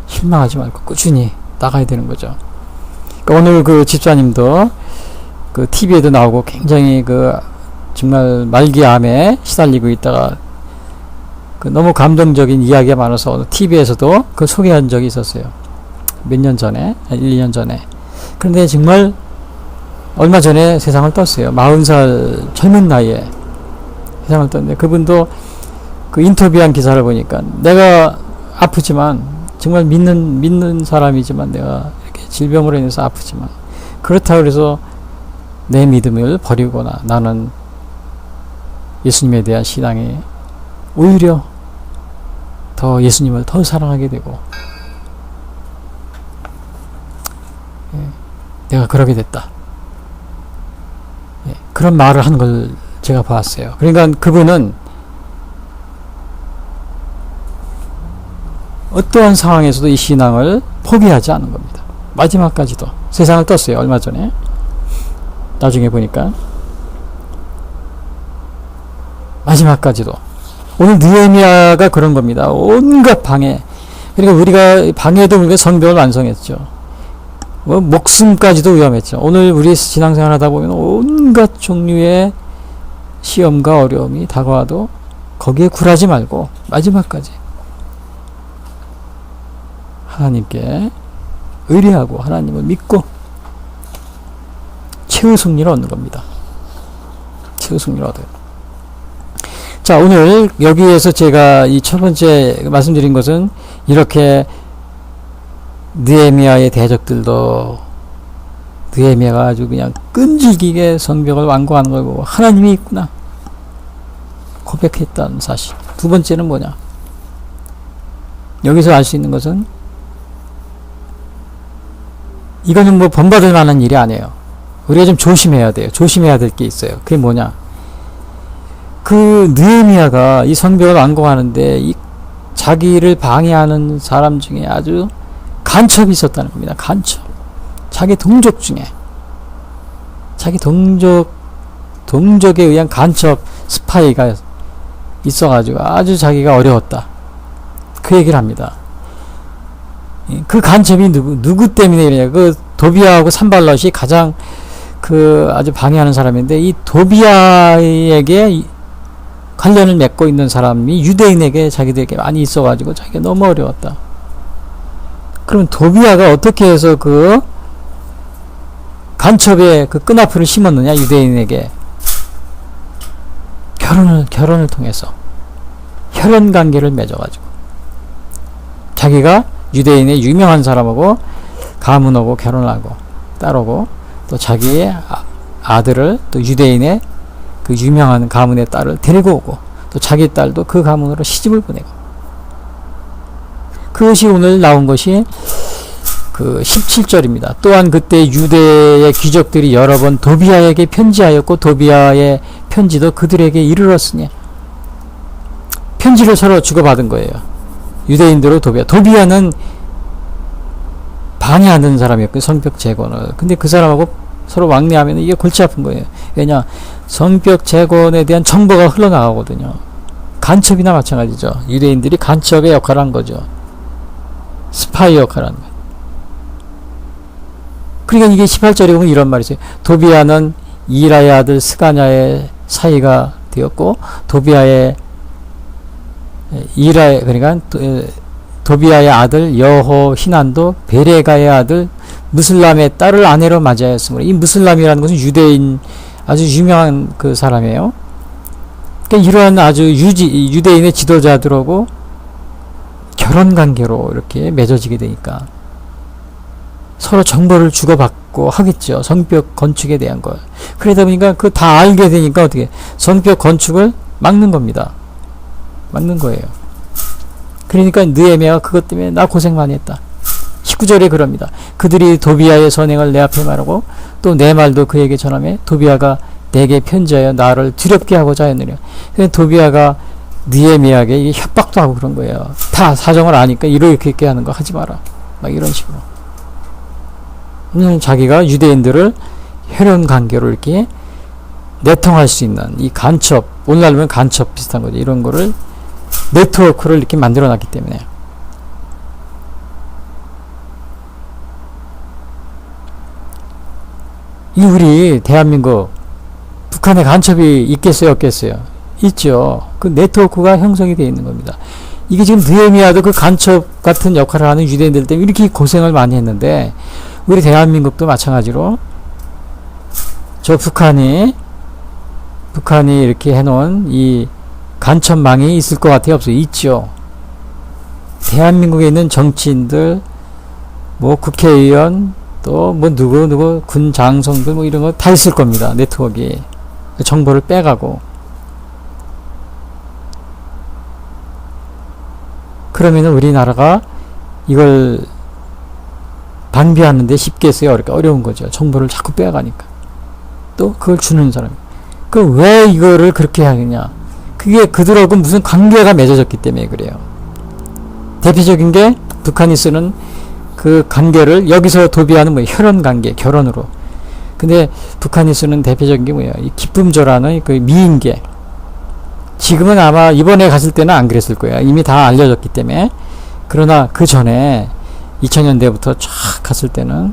실망하지 말고 꾸준히 나가야 되는 거죠. 그러니까 오늘 그 집사님도 TV에도 나오고 굉장히 정말 말기암에 시달리고 있다가 너무 감동적인 이야기가 많아서 TV에서도 소개한 적이 있었어요. 몇 년 전에, 1, 2년 전에. 그런데 정말 얼마 전에 세상을 떴어요. 40살 젊은 나이에. 세상을 떴는데, 그분도 그 인터뷰한 기사를 보니까 내가 아프지만, 정말 믿는 사람이지만, 내가 이렇게 질병으로 인해서 아프지만, 그렇다고 해서 내 믿음을 버리거나 나는 예수님에 대한 신앙에 오히려 더 예수님을 더 사랑하게 되고, 내가 그러게 됐다. 그런 말을 한 걸 제가 봤어요. 그러니까 그분은 어떠한 상황에서도 이 신앙을 포기하지 않은 겁니다. 마지막까지도. 세상을 떴어요, 얼마 전에. 나중에 보니까. 마지막까지도. 오늘 느헤미야가 그런 겁니다. 온갖 방해. 그러니까 우리가 방해도 우리가 성벽을 완성했죠. 목숨까지도 위험했죠. 오늘 우리 신앙생활 하다 보면 온갖 종류의 시험과 어려움이 다가와도 거기에 굴하지 말고 마지막까지 하나님께 의뢰하고 하나님을 믿고 최후 승리를 얻는 겁니다. 최후 승리를 얻어요. 자, 오늘 여기에서 제가 이 첫 번째 말씀드린 것은 이렇게 느헤미야의 대적들도 느헤미야가 아주 그냥 끈질기게 성벽을 완공하는 걸 보고 하나님이 있구나 고백했다는 사실. 두 번째는 뭐냐? 여기서 알 수 있는 것은 이거는 뭐 본받을 만한 일이 아니에요. 우리가 좀 조심해야 돼요. 조심해야 될 게 있어요. 그게 뭐냐? 그 느헤미야가 이 성벽을 완공하는데 이 자기를 방해하는 사람 중에 아주 간첩이 있었다는 겁니다. 간첩. 자기 동족 중에 자기 동족에 의한 간첩 스파이가 있어가지고 아주 자기가 어려웠다. 그 얘기를 합니다. 그 간첩이 누구 때문에 이러냐? 그 도비아하고 산발럿이 가장 그 아주 방해하는 사람인데 이 도비아에게 관련을 맺고 있는 사람이 유대인에게 자기들에게 많이 있어가지고 자기가 너무 어려웠다. 그럼 도비아가 어떻게 해서 그 간첩의 그 끈앞을 심었느냐? 유대인에게 결혼을 통해서 혈연 관계를 맺어가지고 자기가 유대인의 유명한 사람하고 가문하고 결혼하고 딸하고 또 자기의 아들을 또 유대인의 그 유명한 가문의 딸을 데리고 오고 또 자기 딸도 그 가문으로 시집을 보내고 그것이 오늘 나온 것이 그 17절입니다. 또한 그때 유대의 귀족들이 여러 번 도비아에게 편지하였고 도비아의 편지도 그들에게 이르렀으니 편지를 서로 주고받은 거예요. 유대인들로 도비아는 방해하는 사람이었고 성벽 재건을. 근데 그 사람하고 서로 왕래하면 이게 골치 아픈 거예요. 왜냐? 성벽 재건에 대한 정보가 흘러나가거든요. 간첩이나 마찬가지죠. 유대인들이 간첩의 역할을 한 거죠. 스파이 역할을 한 거예요. 그러니까 이게 18절에 보면 이런 말이 있어요. 도비아는 이라의 아들 스가냐의 사이가 되었고 그러니까 도비아의 아들 여호히난도 베레가의 아들 무슬람의 딸을 아내로 맞이하였으므로 이 무슬람이라는 것은 유대인 아주 유명한 그 사람이에요. 그러니까 이러한 아주 유대인의 지도자들하고 결혼 관계로 이렇게 맺어지게 되니까 서로 정보를 주고받고 하겠죠. 성벽 건축에 대한 걸. 그러다 보니까 그 다 알게 되니까 어떻게 성벽 건축을 막는 겁니다. 막는 거예요. 그러니까 느헤미야가 그것 때문에 나 고생 많이 했다. 19절에 그럽니다. 그들이 도비아의 선행을 내 앞에 말하고 또 내 말도 그에게 전하며 도비아가 내게 편지하여 나를 두렵게 하고자 하였느냐. 도비아가 느헤미야에게 이게 협박도 하고 그런 거예요. 다 사정을 아니까 이렇게 하는 거 하지 마라. 막 이런 식으로. 자기가 유대인들을 혈연 관계로 이렇게 내통할 수 있는 이 간첩, 오늘날 보면 간첩 비슷한 거죠. 이런 거를 네트워크를 이렇게 만들어 놨기 때문에. 이 우리 대한민국 북한에 간첩이 있겠어요, 없겠어요? 있죠. 그 네트워크가 형성이 되어 있는 겁니다. 이게 지금 느헤미야도 그 간첩 같은 역할을 하는 유대인들 때문에 이렇게 고생을 많이 했는데 우리 대한민국도 마찬가지로 저 북한이 북한이 이렇게 해놓은 이 간첩망이 있을 것 같아요? 없어요? 있죠. 대한민국에 있는 정치인들, 뭐 국회의원, 또 뭐 누구 군 장성들 뭐 이런 거 다 있을 겁니다. 네트워크에 정보를 빼가고. 그러면 우리나라가 이걸 방비하는데 쉽겠어요? 어려운 거죠. 정보를 자꾸 빼가니까. 또 그걸 주는 사람. 그 왜 이거를 그렇게 하느냐? 그게 그들하고 무슨 관계가 맺어졌기 때문에 그래요. 대표적인 게 북한이 쓰는 그 관계를 여기서 도비하는 뭐 혈연 관계, 결혼으로. 근데 북한이 쓰는 대표적인 게 뭐예요? 이 기쁨조라는 그 미인계. 지금은 아마 이번에 갔을 때는 안 그랬을 거예요. 이미 다 알려졌기 때문에. 그러나 그 전에 2000년대부터 쫙 갔을 때는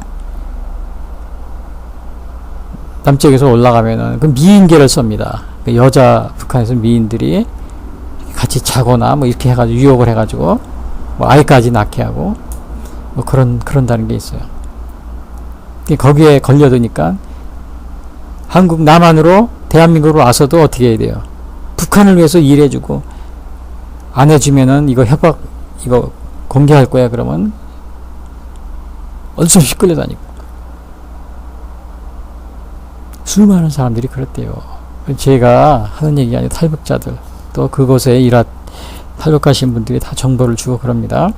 남쪽에서 올라가면은 그 미인계를 씁니다. 그 여자 북한에서 미인들이 같이 자거나 뭐 이렇게 해가지고 유혹을 해가지고 뭐 아이까지 낳게 하고 뭐 그런다는 게 있어요. 거기에 걸려드니까 한국 남한으로 대한민국으로 와서도 어떻게 해야 돼요? 북한을 위해서 일해주고 안 해주면은 이거 협박 이거 공개할 거야 그러면 어쩔 수 없이 끌려다니고 수많은 사람들이 그랬대요. 제가 하는 얘기가 아니라 탈북자들 또 그곳에 탈북하신 분들이 다 정보를 주고 그럽니다.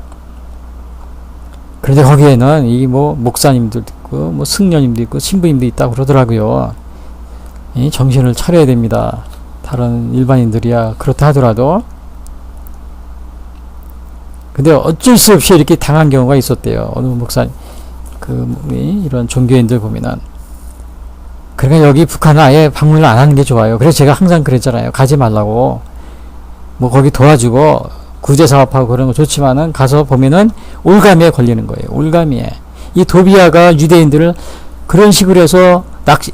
그런데 거기에는 이 뭐 목사님들도 있고 뭐 승려님도 있고 신부님도 있다고 그러더라고요. 이 정신을 차려야 됩니다. 다른 일반인들이야 그렇다 하더라도. 근데 어쩔 수 없이 이렇게 당한 경우가 있었대요. 어느 목사님 이런 종교인들 보면은. 그러니까 여기 북한은 아예 방문을 안 하는 게 좋아요. 그래서 제가 항상 그랬잖아요. 가지 말라고. 뭐 거기 도와주고 구제 사업하고 그런 거 좋지만은 가서 보면은 올가미에 걸리는 거예요. 올가미에. 이 도비아가 유대인들을 그런 식으로 해서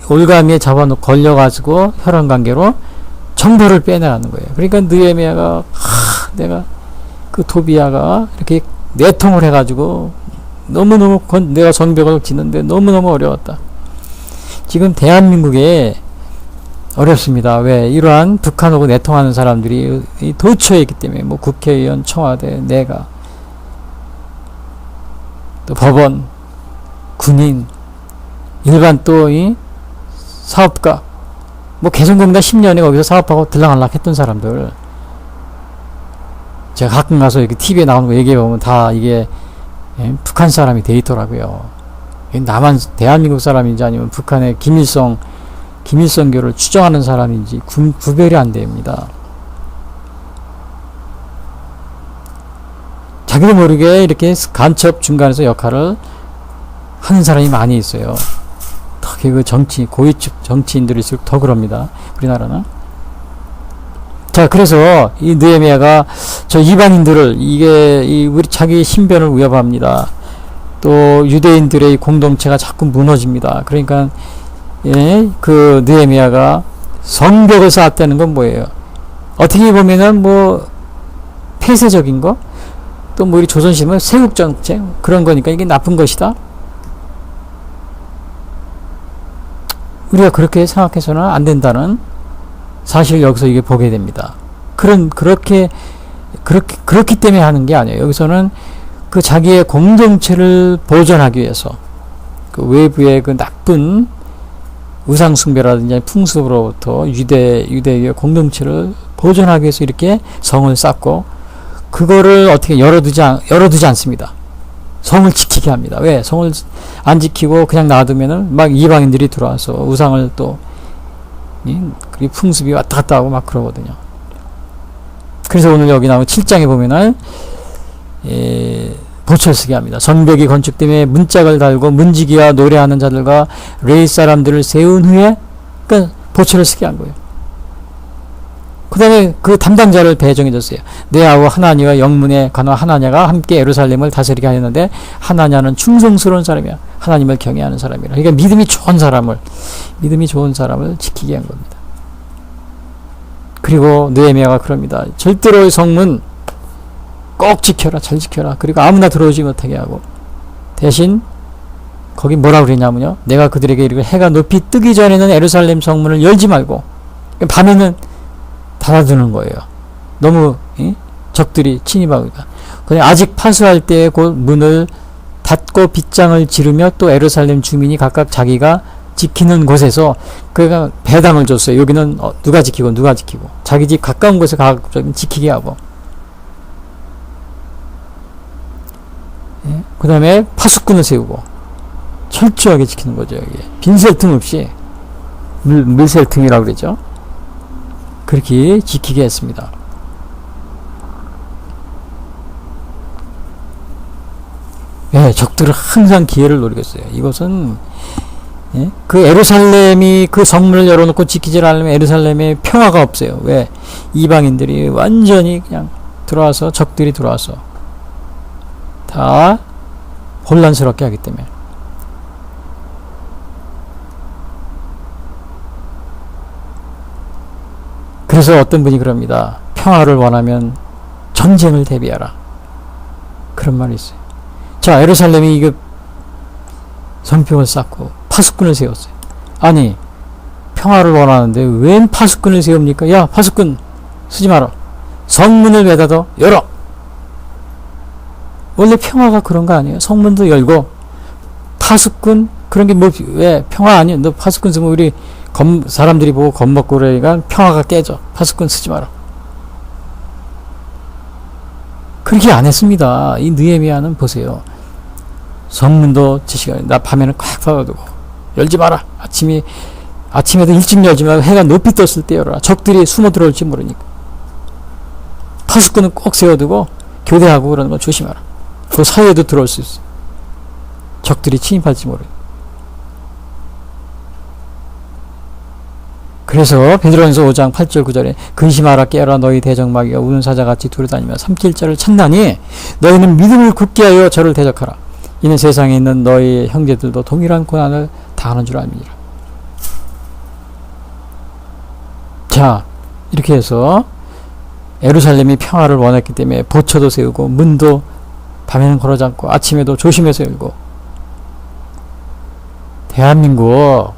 올가미에 잡아놓고 걸려가지고 혈연 관계로 정보를 빼내가는 거예요. 그러니까 느헤미야가 내가 그 도비아가 이렇게 내통을 해가지고 너무너무 내가 성벽을 짓는데 너무너무 어려웠다. 지금 대한민국에 어렵습니다. 왜? 이러한 북한하고 내통하는 사람들이 도처에 있기 때문에 뭐 국회의원, 청와대, 내가 또 법원, 군인, 일반 또 이 사업가 뭐 개성공단 10년에 거기서 사업하고 들락날락 했던 사람들 제가 가끔 가서 이렇게 TV에 나오는 거 얘기해보면 다 이게 북한 사람이 돼 있더라고요. 남한 대한민국 사람인지 아니면 북한의 김일성교를 추정하는 사람인지 구별이 안 됩니다. 자기도 모르게 이렇게 간첩 중간에서 역할을 하는 사람이 많이 있어요. 특히 그 고위층 정치인들일수록 더 그럽니다. 우리나라는. 자, 그래서 이 느헤미야가 저 이방인들을 우리 자기 신변을 위협합니다. 또 유대인들의 공동체가 자꾸 무너집니다. 그러니까 그 느헤미야가 성벽을 쌓았다는 건 뭐예요? 어떻게 보면은 뭐 폐쇄적인 거, 또 뭐 우리 조선시대는 세국 정책 그런 거니까 이게 나쁜 것이다. 우리가 그렇게 생각해서는 안 된다는 사실을 여기서 이게 보게 됩니다. 그렇기 때문에 하는 게 아니에요. 여기서는 그 자기의 공동체를 보존하기 위해서 그 외부의 그 나쁜 우상숭배라든지 풍습으로부터 유대의 공동체를 보존하기 위해서 이렇게 성을 쌓고 그거를 어떻게 열어두지 않습니다. 성을 지키게 합니다. 왜? 성을 안 지키고 그냥 놔두면은 막 이방인들이 들어와서 우상을 또 그리고 풍습이 왔다 갔다 하고 막 그러거든요. 그래서 오늘 여기 나오는 7장에 보면은 보초를 쓰게 합니다. 성벽이 건축됨에 문짝을 달고 문지기와 노래하는 자들과 레위 사람들을 세운 후에 그러니까 보초를 쓰게 한 거예요. 그 다음에 그 담당자를 배정해 줬어요. 내 아우 하나니와 영문의 관원 하나냐가 함께 예루살렘을 다스리게 하였는데 하나냐는 충성스러운 사람이야. 하나님을 경외하는 사람이라. 그러니까 믿음이 좋은 사람을 지키게 한 겁니다. 그리고 느헤미야가 그럽니다. 절대로 성문 꼭 지켜라. 잘 지켜라. 그리고 아무나 들어오지 못하게 하고 대신 거기 뭐라 그랬냐면요. 내가 그들에게 이르기를 해가 높이 뜨기 전에는 예루살렘 성문을 열지 말고 밤에는 닫아두는 거예요. 너무 적들이 침입하니까. 그냥 아직 파수할 때 그 문을 닫고 빗장을 지르며 또 에루살렘 주민이 각각 자기가 지키는 곳에서 그가 배당을 줬어요. 여기는 누가 지키고 누가 지키고 자기 집 가까운 곳에 가서 지키게 하고. 예? 그 다음에 파수꾼을 세우고 철저하게 지키는 거죠. 여기 빈셀 틈 없이 물셀 틈이라고 그러죠. 그렇게 지키게 했습니다. 예, 적들은 항상 기회를 노리고 있어요. 이것은 예? 그 에루살렘이 그 성문을 열어놓고 지키질 않으면 에루살렘에 평화가 없어요. 왜? 이방인들이 완전히 그냥 들어와서 적들이 들어와서 다 혼란스럽게 하기 때문에. 그래서 어떤 분이 그럽니다. 평화를 원하면 전쟁을 대비하라. 그런 말이 있어요. 자, 에루살렘이 이거 성벽을 쌓고 파수꾼을 세웠어요. 아니, 평화를 원하는데 웬 파수꾼을 세웁니까? 야, 파수꾼 쓰지 마라. 성문을 매닫아 열어. 원래 평화가 그런 거 아니에요? 성문도 열고 파수꾼 그런 게 뭐 왜 평화 아니야? 너 파수꾼 쓰면 우리 사람들이 보고 겁먹고 그러니까 평화가 깨져. 파수꾼 쓰지 마라. 그렇게 안 했습니다. 이 느헤미야는 보세요. 성문도 제 시간에 나 밤에는 꽉 닫아두고 열지 마라. 아침에도 일찍 열지 말고 해가 높이 떴을 때 열어라. 적들이 숨어 들어올지 모르니까. 파수꾼은 꼭 세워두고 교대하고 그러는 거 조심하라. 그 사이에도 들어올 수 있어. 적들이 침입할지 모르니까. 그래서 베드로전서 5장 8절 9절에 근심하라 깨어라 너희 대적마귀가 우는 사자같이 두루다니며 삼킬 자를 찾나니 너희는 믿음을 굳게 하여 저를 대적하라. 이는 세상에 있는 너희 형제들도 동일한 고난을 당하는 줄 압니다. 자, 이렇게 해서 에루살렘이 평화를 원했기 때문에 보초도 세우고 문도 밤에는 걸어 잠고 아침에도 조심해서 열고. 대한민국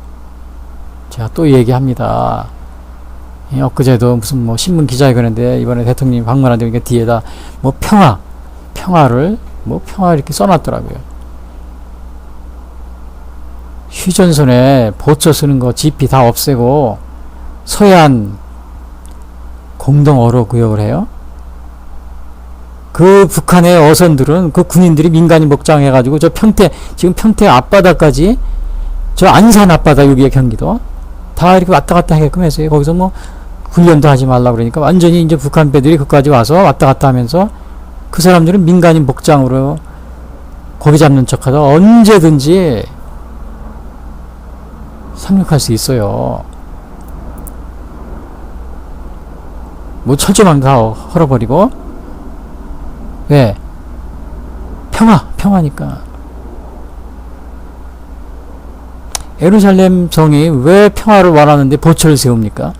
제가 또 얘기합니다. 엊그제도 무슨 뭐 신문 기자회견인데 이번에 대통령이 방문하니까 뒤에다 뭐 평화를 뭐 평화 이렇게 써놨더라고요. 휴전선에 보초 쓰는 거 지피 다 없애고 서해안 공동 어로 구역을 해요. 그 북한의 어선들은 그 군인들이 민간인 복장해가지고 저 지금 평택 앞바다까지 저 안산 앞바다 여기에 경기도 다 이렇게 왔다 갔다 하게끔 했어요. 거기서 뭐 훈련도 하지 말라 그러니까 완전히 이제 북한 배들이 그까지 와서 왔다 갔다 하면서 그 사람들은 민간인 복장으로 고기 잡는 척하다 언제든지 상륙할 수 있어요. 뭐 철조망 다 헐어버리고. 왜? 평화니까. 에루살렘 성이 왜 평화를 원하는데 보초를 세웁니까?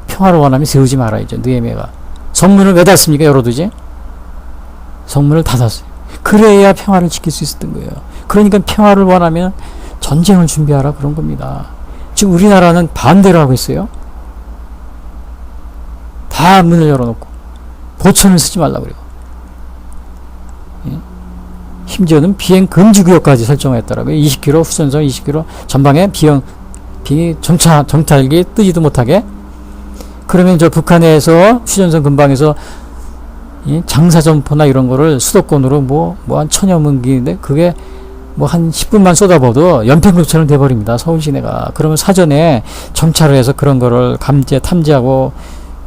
평화를 원하면 세우지 말아야죠. 느헤미야가 성문을 왜 닫습니까? 열어두지. 성문을 닫았어요. 그래야 평화를 지킬 수 있었던 거예요. 그러니까 평화를 원하면 전쟁을 준비하라 그런 겁니다. 지금 우리나라는 반대로 하고 있어요. 다 문을 열어놓고 보초는 쓰지 말라고 그래요. 예? 심지어는 비행 금지 구역까지 설정했더라고요. 20km 후선선 20km 전방에 비행이 정찰기 뜨지도 못하게. 그러면 저 북한에서 휴전선 근방에서 장사점포나 이런 거를 수도권으로 뭐 한 1000여 문기인데 그게 뭐 한 10분만 쏟아봐도 연평도처럼 돼버립니다. 서울 시내가. 그러면 사전에 정찰을 해서 그런 거를 탐지하고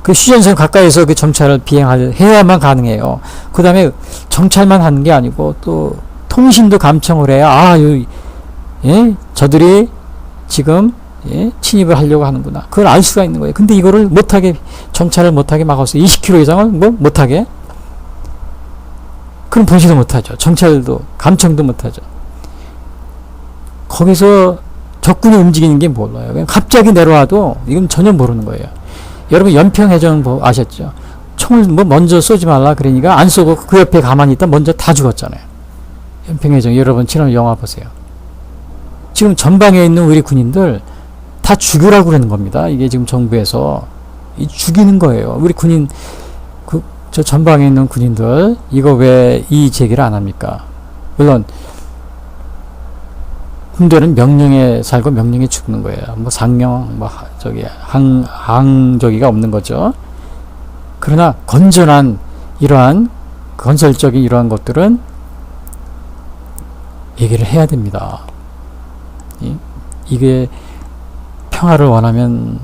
그 휴전선 가까이서 그 정찰을 해야만 가능해요. 그 다음에 정찰만 하는 게 아니고 또 통신도 감청을 해야 저들이 지금 침입을 하려고 하는구나. 그걸 알 수가 있는 거예요. 근데 이거를 못하게 정찰을 못하게 막았어요. 20km 이상을 못하게. 그럼 보지도 못하죠. 정찰도 감청도 못하죠. 거기서 적군이 움직이는 게 몰라요. 그냥 갑자기 내려와도 이건 전혀 모르는 거예요. 여러분 연평해전 아셨죠? 총을 먼저 쏘지 말라 그러니까 안 쏘고 그 옆에 가만히 있다 먼저 다 죽었잖아요. 연평해전 여러분 지난 영화 보세요. 지금 전방에 있는 우리 군인들 다 죽으라고 그러는 겁니다. 이게 지금 정부에서 죽이는 거예요. 우리 군인, 저 전방에 있는 군인들, 이거 왜 이 제기를 안 합니까? 물론, 군대는 명령에 살고 명령에 죽는 거예요. 뭐 상명, 항저기가 없는 거죠. 그러나 건전한 이러한 건설적인 이러한 것들은 얘기를 해야 됩니다. 이게 평화를 원하면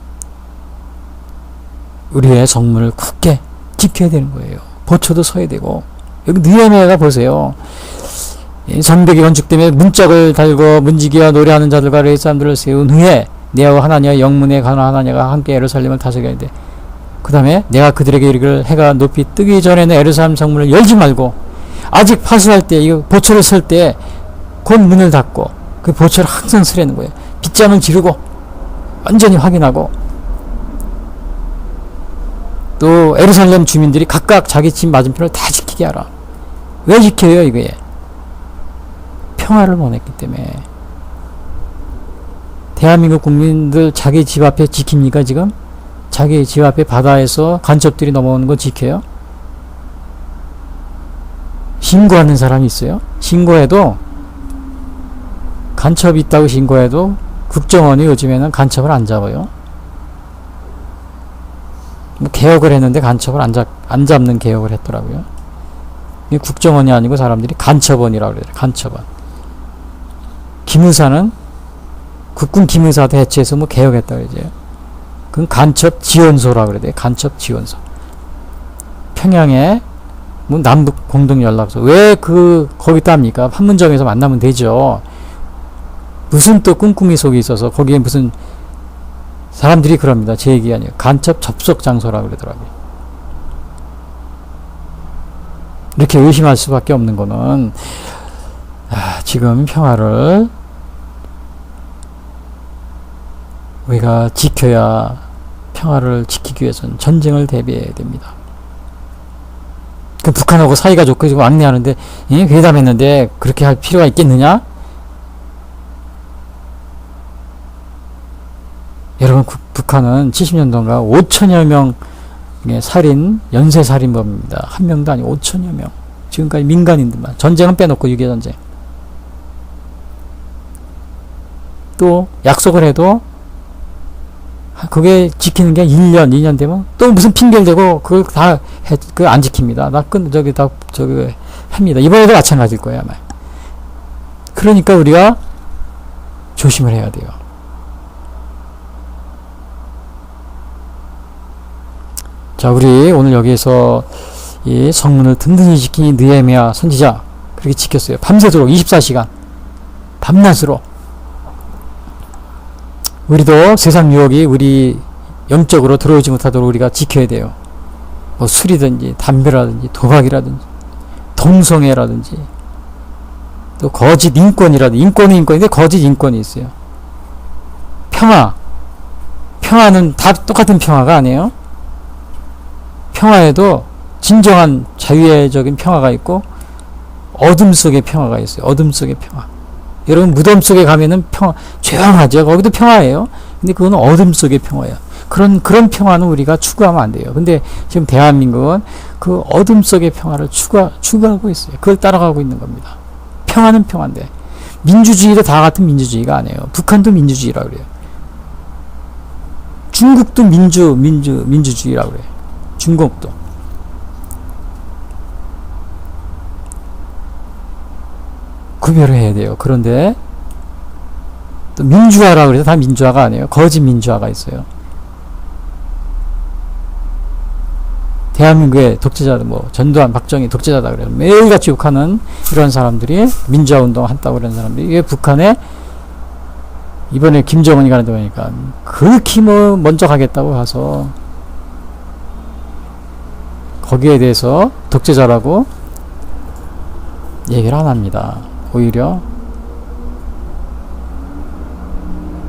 우리의 성문을 굳게 지켜야 되는 거예요. 보초도 서야 되고. 여기 느헤미야가 보세요. 성벽이 건축 때문에 문짝을 달고 문지기와 노래하는 자들과 레위 사람들을 세운 후에 내와 하나니와 영문의 하나니가 함께 예루살렘을 다스려야 돼. 그 다음에 내가 그들에게 이르기를 해가 높이 뜨기 전에는 예루살렘 성문을 열지 말고 아직 파수할 때 이거 보초를 쓸 때 곧 문을 닫고 그 보초를 항상 쓰라는 거예요. 빗장을 지르고 완전히 확인하고 또 예루살렘 주민들이 각각 자기 집 맞은편을 다 지키게 하라. 왜 지켜요 이거에? 평화를 원했기 때문에. 대한민국 국민들 자기 집 앞에 지킵니까 지금? 자기 집 앞에 바다에서 간첩들이 넘어오는 거 지켜요? 신고하는 사람이 있어요? 신고해도 간첩이 있다고 신고해도 국정원이 요즘에는 간첩을 안 잡아요. 뭐 개혁을 했는데 간첩을 안 잡는 개혁을 했더라고요. 이게 국정원이 아니고 사람들이 간첩원이라고 그래요. 간첩원. 기무사는 국군 기무사도 해체해서 뭐 개혁했다고 그러죠. 그건 간첩 지원소라고 그래요. 간첩 지원소. 평양에 뭐 남북 공동 연락소. 왜 거기다 합니까? 판문점에서 만나면 되죠. 무슨 또 꿍꿍이 속이 있어서 거기에 무슨 사람들이 그럽니다. 제 얘기 아니에요. 간첩 접속 장소라고 그러더라고요. 이렇게 의심할 수밖에 없는 거는 지금 평화를 우리가 지켜야 평화를 지키기 위해서는 전쟁을 대비해야 됩니다. 그 북한하고 사이가 좋고 지금 왕래하는데 회담했는데 그렇게 할 필요가 있겠느냐? 여러분 북한은 70년도인가 5천여 명의 연쇄 살인범입니다. 한 명도 아니고 5천여 명. 지금까지 민간인들만. 전쟁은 빼놓고 유교전쟁. 또 약속을 해도 그게 지키는 게 1년, 2년 되면 또 무슨 핑계를 대고 그걸 다 안 지킵니다. 합니다. 이번에도 마찬가지일 거예요, 아마. 그러니까 우리가 조심을 해야 돼요. 자, 우리 오늘 여기에서 이 성문을 든든히 지킨 느헤미야 선지자 그렇게 지켰어요. 밤새도록 24시간 밤낮으로. 우리도 세상 유혹이 우리 영적으로 들어오지 못하도록 우리가 지켜야 돼요. 뭐 술이든지 담배라든지 도박이라든지 동성애라든지 또 거짓 인권이라든지 인권은 인권인데 거짓 인권이 있어요. 평화는 다 똑같은 평화가 아니에요. 평화에도 진정한 자유의적인 평화가 있고 어둠 속의 평화가 있어요. 어둠 속의 평화. 여러분 무덤 속에 가면은 조용하죠. 거기도 평화예요. 근데 그건 어둠 속의 평화예요. 그런 평화는 우리가 추구하면 안 돼요. 근데 지금 대한민국은 그 어둠 속의 평화를 추구하고 있어요. 그걸 따라가고 있는 겁니다. 평화는 평화인데 민주주의도 다 같은 민주주의가 아니에요. 북한도 민주주의라고 그래요. 중국도 민주주의라고 그래요. 중국도. 구별을 해야 돼요. 그런데 또 민주화라고 그래서 다 민주화가 아니에요. 거짓 민주화가 있어요. 대한민국의 독재자들 전두환, 박정희 독재자다 그래요. 매일같이 욕하는 이런 사람들이 민주화 운동 한다고 그러는 사람들이 이게 북한에 이번에 김정은이 가는데 보니까 그렇게 먼저 가겠다고 가서 거기에 대해서 독재자라고 얘기를 안 합니다. 오히려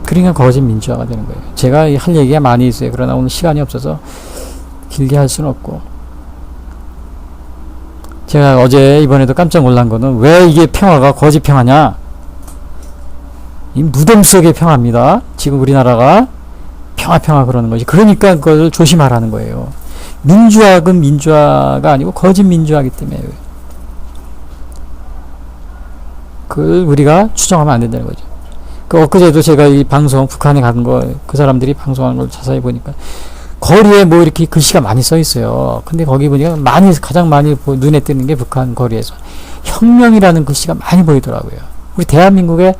그러니까 거짓 민주화가 되는 거예요. 제가 할 얘기가 많이 있어요. 그러나 오늘 시간이 없어서 길게 할 수는 없고 제가 어제 이번에도 깜짝 놀란 거는 왜 이게 평화가 거짓 평화냐? 이 무덤 속의 평화입니다. 지금 우리나라가 평화 그러는 거지. 그러니까 그걸 조심하라는 거예요. 민주화는 민주화가 아니고 거짓 민주화이기 때문에 그걸 우리가 추정하면 안 된다는 거죠. 그 엊그제도 제가 이 방송 북한에 간 거 그 사람들이 방송하는 걸 자세히 보니까 거리에 뭐 이렇게 글씨가 많이 써 있어요. 근데 거기 보니까 가장 많이 눈에 띄는 게 북한 거리에서 혁명이라는 글씨가 많이 보이더라고요. 우리 대한민국에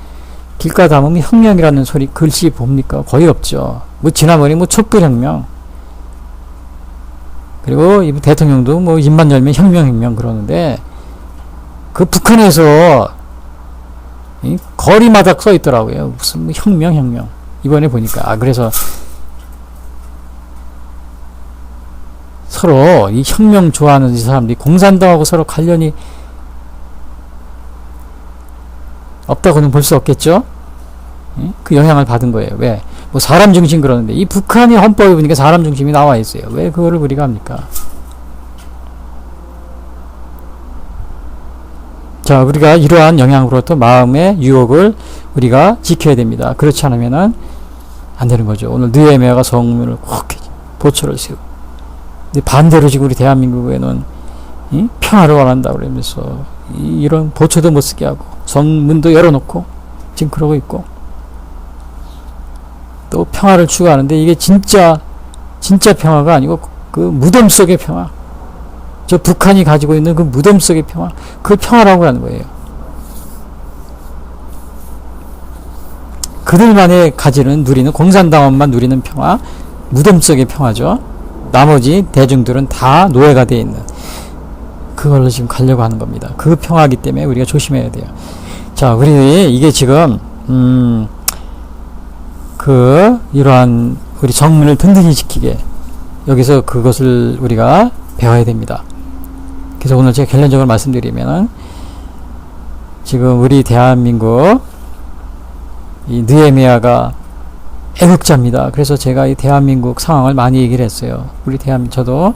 길가 담으면 혁명이라는 소리 글씨 봅니까? 거의 없죠. 뭐 지난번에 뭐 촛불혁명, 그리고 이 대통령도 뭐 입만 열면 혁명 그러는데 그 북한에서 이 거리마다 써 있더라고요. 무슨 뭐 혁명 이번에 보니까 그래서 서로 이 혁명 좋아하는 이 사람들이 공산당하고 서로 관련이 없다고는 볼 수 없겠죠. 그 영향을 받은 거예요. 왜? 뭐 사람 중심 그러는데 이 북한의 헌법에 보니까 사람 중심이 나와 있어요. 왜 그거를 우리가 합니까? 자, 우리가 이러한 영향으로부터 마음의 유혹을 우리가 지켜야 됩니다. 그렇지 않으면은 안 되는 거죠. 오늘 느헤미야가 성문을 꼭 보초를 세우고, 근데 반대로 지금 우리 대한민국에는 평화를 원한다 그러면서 이런 보초도 못 쓰게 하고 성문도 열어놓고 지금 그러고 있고, 또 평화를 추구하는데 이게 진짜 평화가 아니고 그 무덤 속의 평화, 저 북한이 가지고 있는 그 무덤 속의 평화, 그 평화라고 하는 거예요. 그들만의 누리는 공산당원만 누리는 평화, 무덤 속의 평화죠. 나머지 대중들은 다 노예가 되어 있는 그걸로 지금 가려고 하는 겁니다. 그 평화이기 때문에 우리가 조심해야 돼요. 자, 우리 이게 지금 이러한 우리 정문을 든든히 지키게 여기서 그것을 우리가 배워야 됩니다. 그래서 오늘 제가 결론적으로 말씀드리면은 지금 우리 대한민국 이 느헤미야가 애국자입니다. 그래서 제가 이 대한민국 상황을 많이 얘기를 했어요. 저도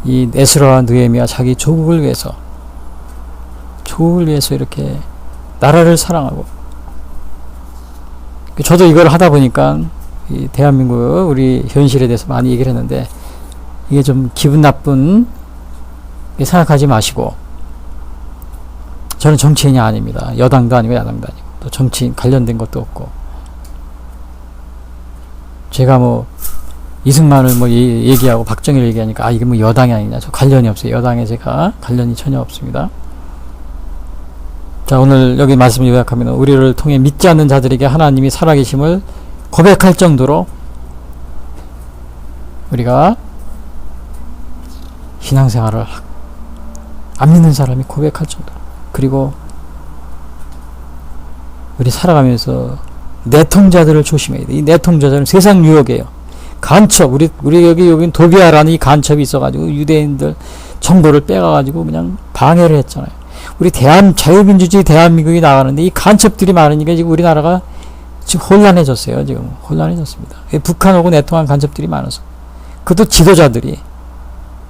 이 에스라와 느헤미야 자기 조국을 위해서 이렇게 나라를 사랑하고, 저도 이걸 하다 보니까 이 대한민국 우리 현실에 대해서 많이 얘기를 했는데 이게 좀 기분 나쁜 생각하지 마시고, 저는 정치인이 아닙니다. 여당도 아니고 야당도 아니고 또 정치인 관련된 것도 없고, 제가 뭐 이승만을 뭐 얘기하고 박정희를 얘기하니까 이게 뭐 여당이 아니냐, 저 관련이 없어요. 여당에 제가 관련이 전혀 없습니다. 자, 오늘 여기 말씀을 요약하면 우리를 통해 믿지 않는 자들에게 하나님이 살아계심을 고백할 정도로 우리가 신앙생활을 안 믿는 사람이 고백할 정도로, 그리고 우리 살아가면서 내통자들을 조심해야 돼. 이 내통자들은 세상 유혹이에요. 간첩, 우리 여기 도비아라는 이 간첩이 있어가지고 유대인들 정보를 빼가가지고 그냥 방해를 했잖아요. 우리 자유민주주의 대한민국이 나가는데 이 간첩들이 많으니까 지금 우리나라가 지금 혼란해졌어요. 지금 혼란해졌습니다. 북한하고 내통한 간첩들이 많아서. 그것도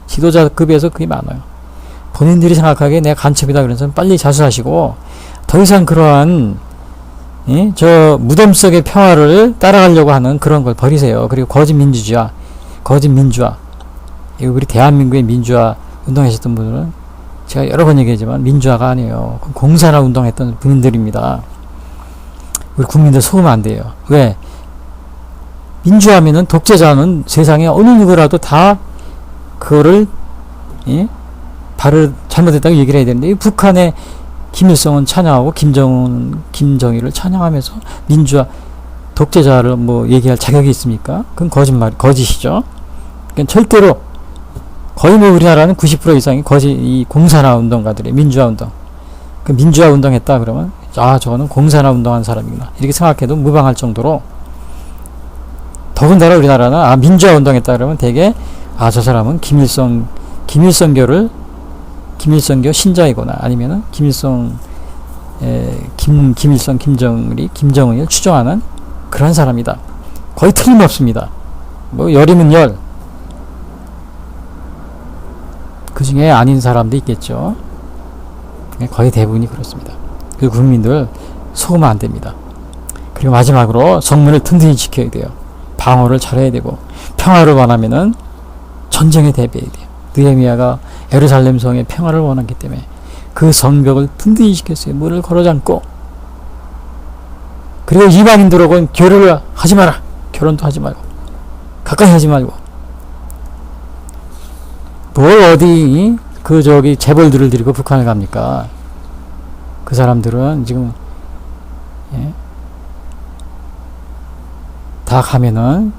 지도자급에서 그게 많아요. 본인들이 생각하기에 내가 간첩이다 그래서 빨리 자수하시고 더 이상 그러한 저 무덤 속의 평화를 따라가려고 하는 그런 걸 버리세요. 그리고 거짓 민주화, 우리 대한민국의 민주화 운동하셨던 분들은 제가 여러 번 얘기했지만 민주화가 아니에요. 공산화 운동했던 분들입니다. 우리 국민들 속으면 안 돼요. 왜? 민주화면은 독재자는 세상에 어느 누구라도 다 그거를 잘못했다고 얘기를 해야 되는데, 이 북한의 김일성은 찬양하고 김정일을 찬양하면서 민주화 독재자를 뭐 얘기할 자격이 있습니까? 그건 거짓이죠. 그러니까 절대로 거의 뭐 우리나라는 90% 이상이 이 공산화 운동가들의 민주화 운동. 그 민주화 운동했다 그러면 저거는 공산화 운동한 사람이구나 이렇게 생각해도 무방할 정도로, 더군다나 우리나라는 민주화 운동했다 그러면 되게 저 사람은 김일성교 신자이거나 아니면은 김정은을 추종하는 그런 사람이다. 거의 틀림없습니다. 뭐 열이면 열. 그 중에 아닌 사람도 있겠죠. 거의 대부분이 그렇습니다. 그 국민들 속으면 안 됩니다. 그리고 마지막으로 성문을 튼튼히 지켜야 돼요. 방어를 잘해야 되고, 평화를 원하면은 전쟁에 대비해야 돼요. 느헤미야가 예루살렘 성의 평화를 원했기 때문에 그 성벽을 든든히 지켰어요. 문을 걸어 잠고. 그리고 이방인들하고는 교류를 하지 마라. 결혼도 하지 말고, 가까이 하지 말고. 뭘 어디 재벌들을 데리고 북한을 갑니까? 그 사람들은 지금 다 가면은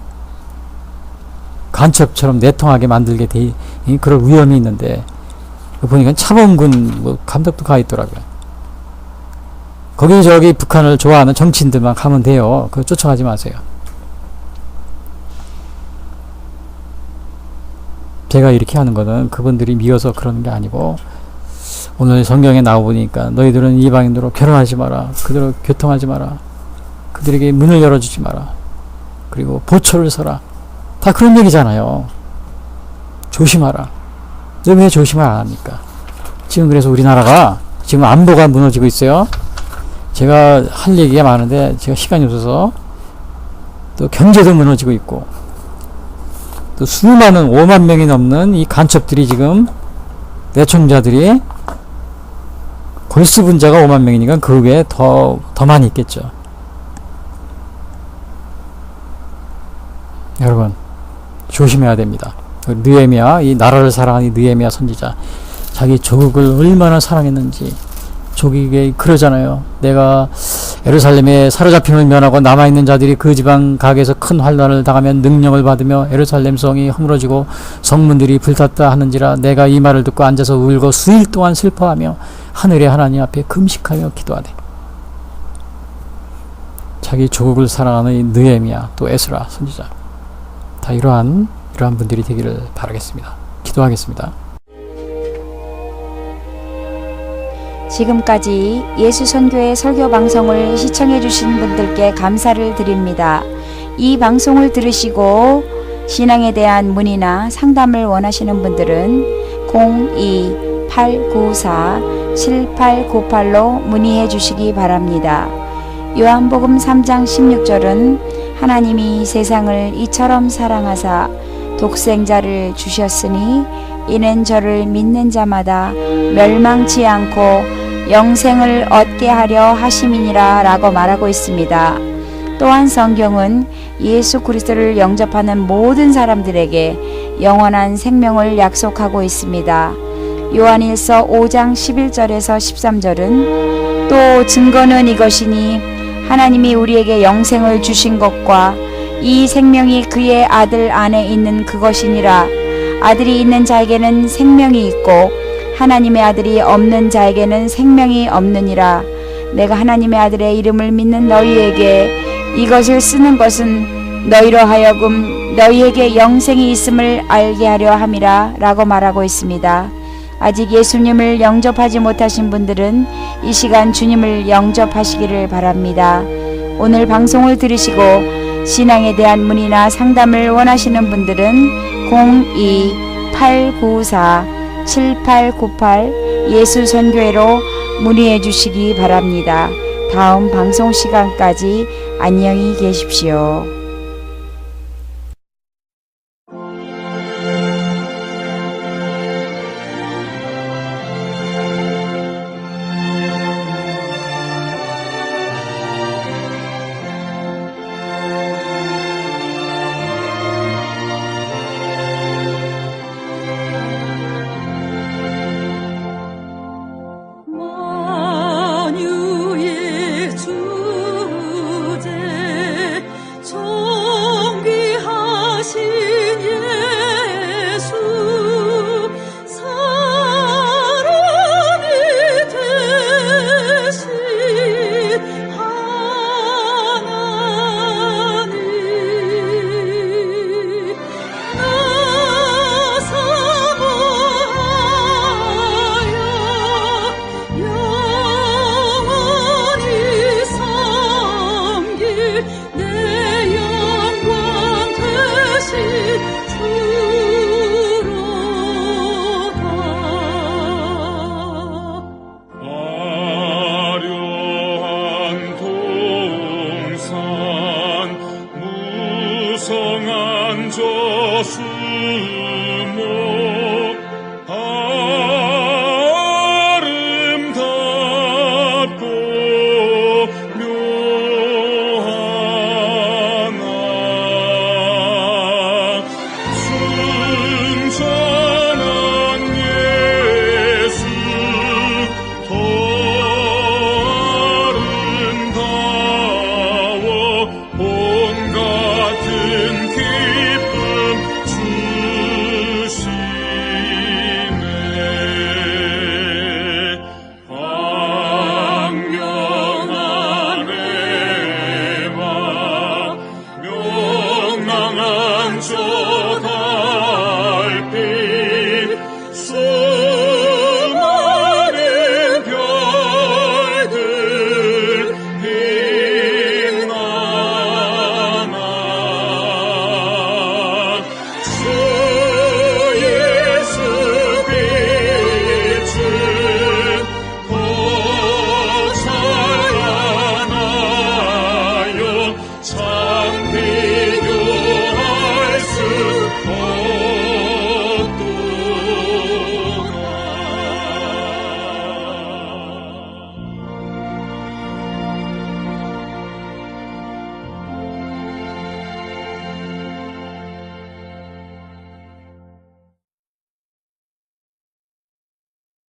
간첩처럼 내통하게 만들게 그럴 위험이 있는데, 보니까 차범근 감독도 가 있더라고요. 거기 북한을 좋아하는 정치인들만 가면 돼요. 그거 쫓아가지 마세요. 제가 이렇게 하는 거는 그분들이 미워서 그러는 게 아니고, 오늘 성경에 나오보니까 너희들은 이방인으로 결혼하지 마라. 그들로 교통하지 마라. 그들에게 문을 열어주지 마라. 그리고 보초를 서라. 다 그런 얘기잖아요. 조심하라. 너 왜 조심을 안 합니까? 지금 그래서 우리나라가 지금 안보가 무너지고 있어요. 제가 할 얘기가 많은데 제가 시간이 없어서, 또 경제도 무너지고 있고, 또 수많은 5만 명이 넘는 이 간첩들이 지금, 내청자들이 골수 분자가 5만 명이니까 그 외에 더 많이 있겠죠. 여러분 조심해야 됩니다. 느헤미야, 이 나라를 사랑하는 느헤미야 선지자, 자기 조국을 얼마나 사랑했는지. 조국이 그러잖아요. 내가 예루살렘에 사로잡힘을 면하고 남아있는 자들이 그 지방 각에서 큰 환난을 당하면 능력을 받으며 예루살렘 성이 허물어지고 성문들이 불탔다 하는지라, 내가 이 말을 듣고 앉아서 울고 수일 동안 슬퍼하며 하늘의 하나님 앞에 금식하며 기도하되. 자기 조국을 사랑하는 이 느헤미야, 또 에스라 선지자, 다 이러한 분들이 되기를 바라겠습니다. 기도하겠습니다. 지금까지 예수선교의 설교 방송을 시청해 주신 분들께 감사를 드립니다. 이 방송을 들으시고 신앙에 대한 문의나 상담을 원하시는 분들은 02-894-7898로 문의해 주시기 바랍니다. 요한복음 3장 16절은 하나님이 세상을 이처럼 사랑하사 독생자를 주셨으니 이는 저를 믿는 자마다 멸망치 않고 영생을 얻게 하려 하심이니라 라고 말하고 있습니다. 또한 성경은 예수 그리스도를 영접하는 모든 사람들에게 영원한 생명을 약속하고 있습니다. 요한일서 5장 11절에서 13절은 또 증거는 이것이니 하나님이 우리에게 영생을 주신 것과 이 생명이 그의 아들 안에 있는 그것이니라. 아들이 있는 자에게는 생명이 있고 하나님의 아들이 없는 자에게는 생명이 없느니라. 내가 하나님의 아들의 이름을 믿는 너희에게 이것을 쓰는 것은 너희로 하여금 너희에게 영생이 있음을 알게 하려 함이라 라고 말하고 있습니다. 아직 예수님을 영접하지 못하신 분들은 이 시간 주님을 영접하시기를 바랍니다. 오늘 방송을 들으시고 신앙에 대한 문의나 상담을 원하시는 분들은 02-894-7898 예수선교회로 문의해 주시기 바랍니다. 다음 방송 시간까지 안녕히 계십시오.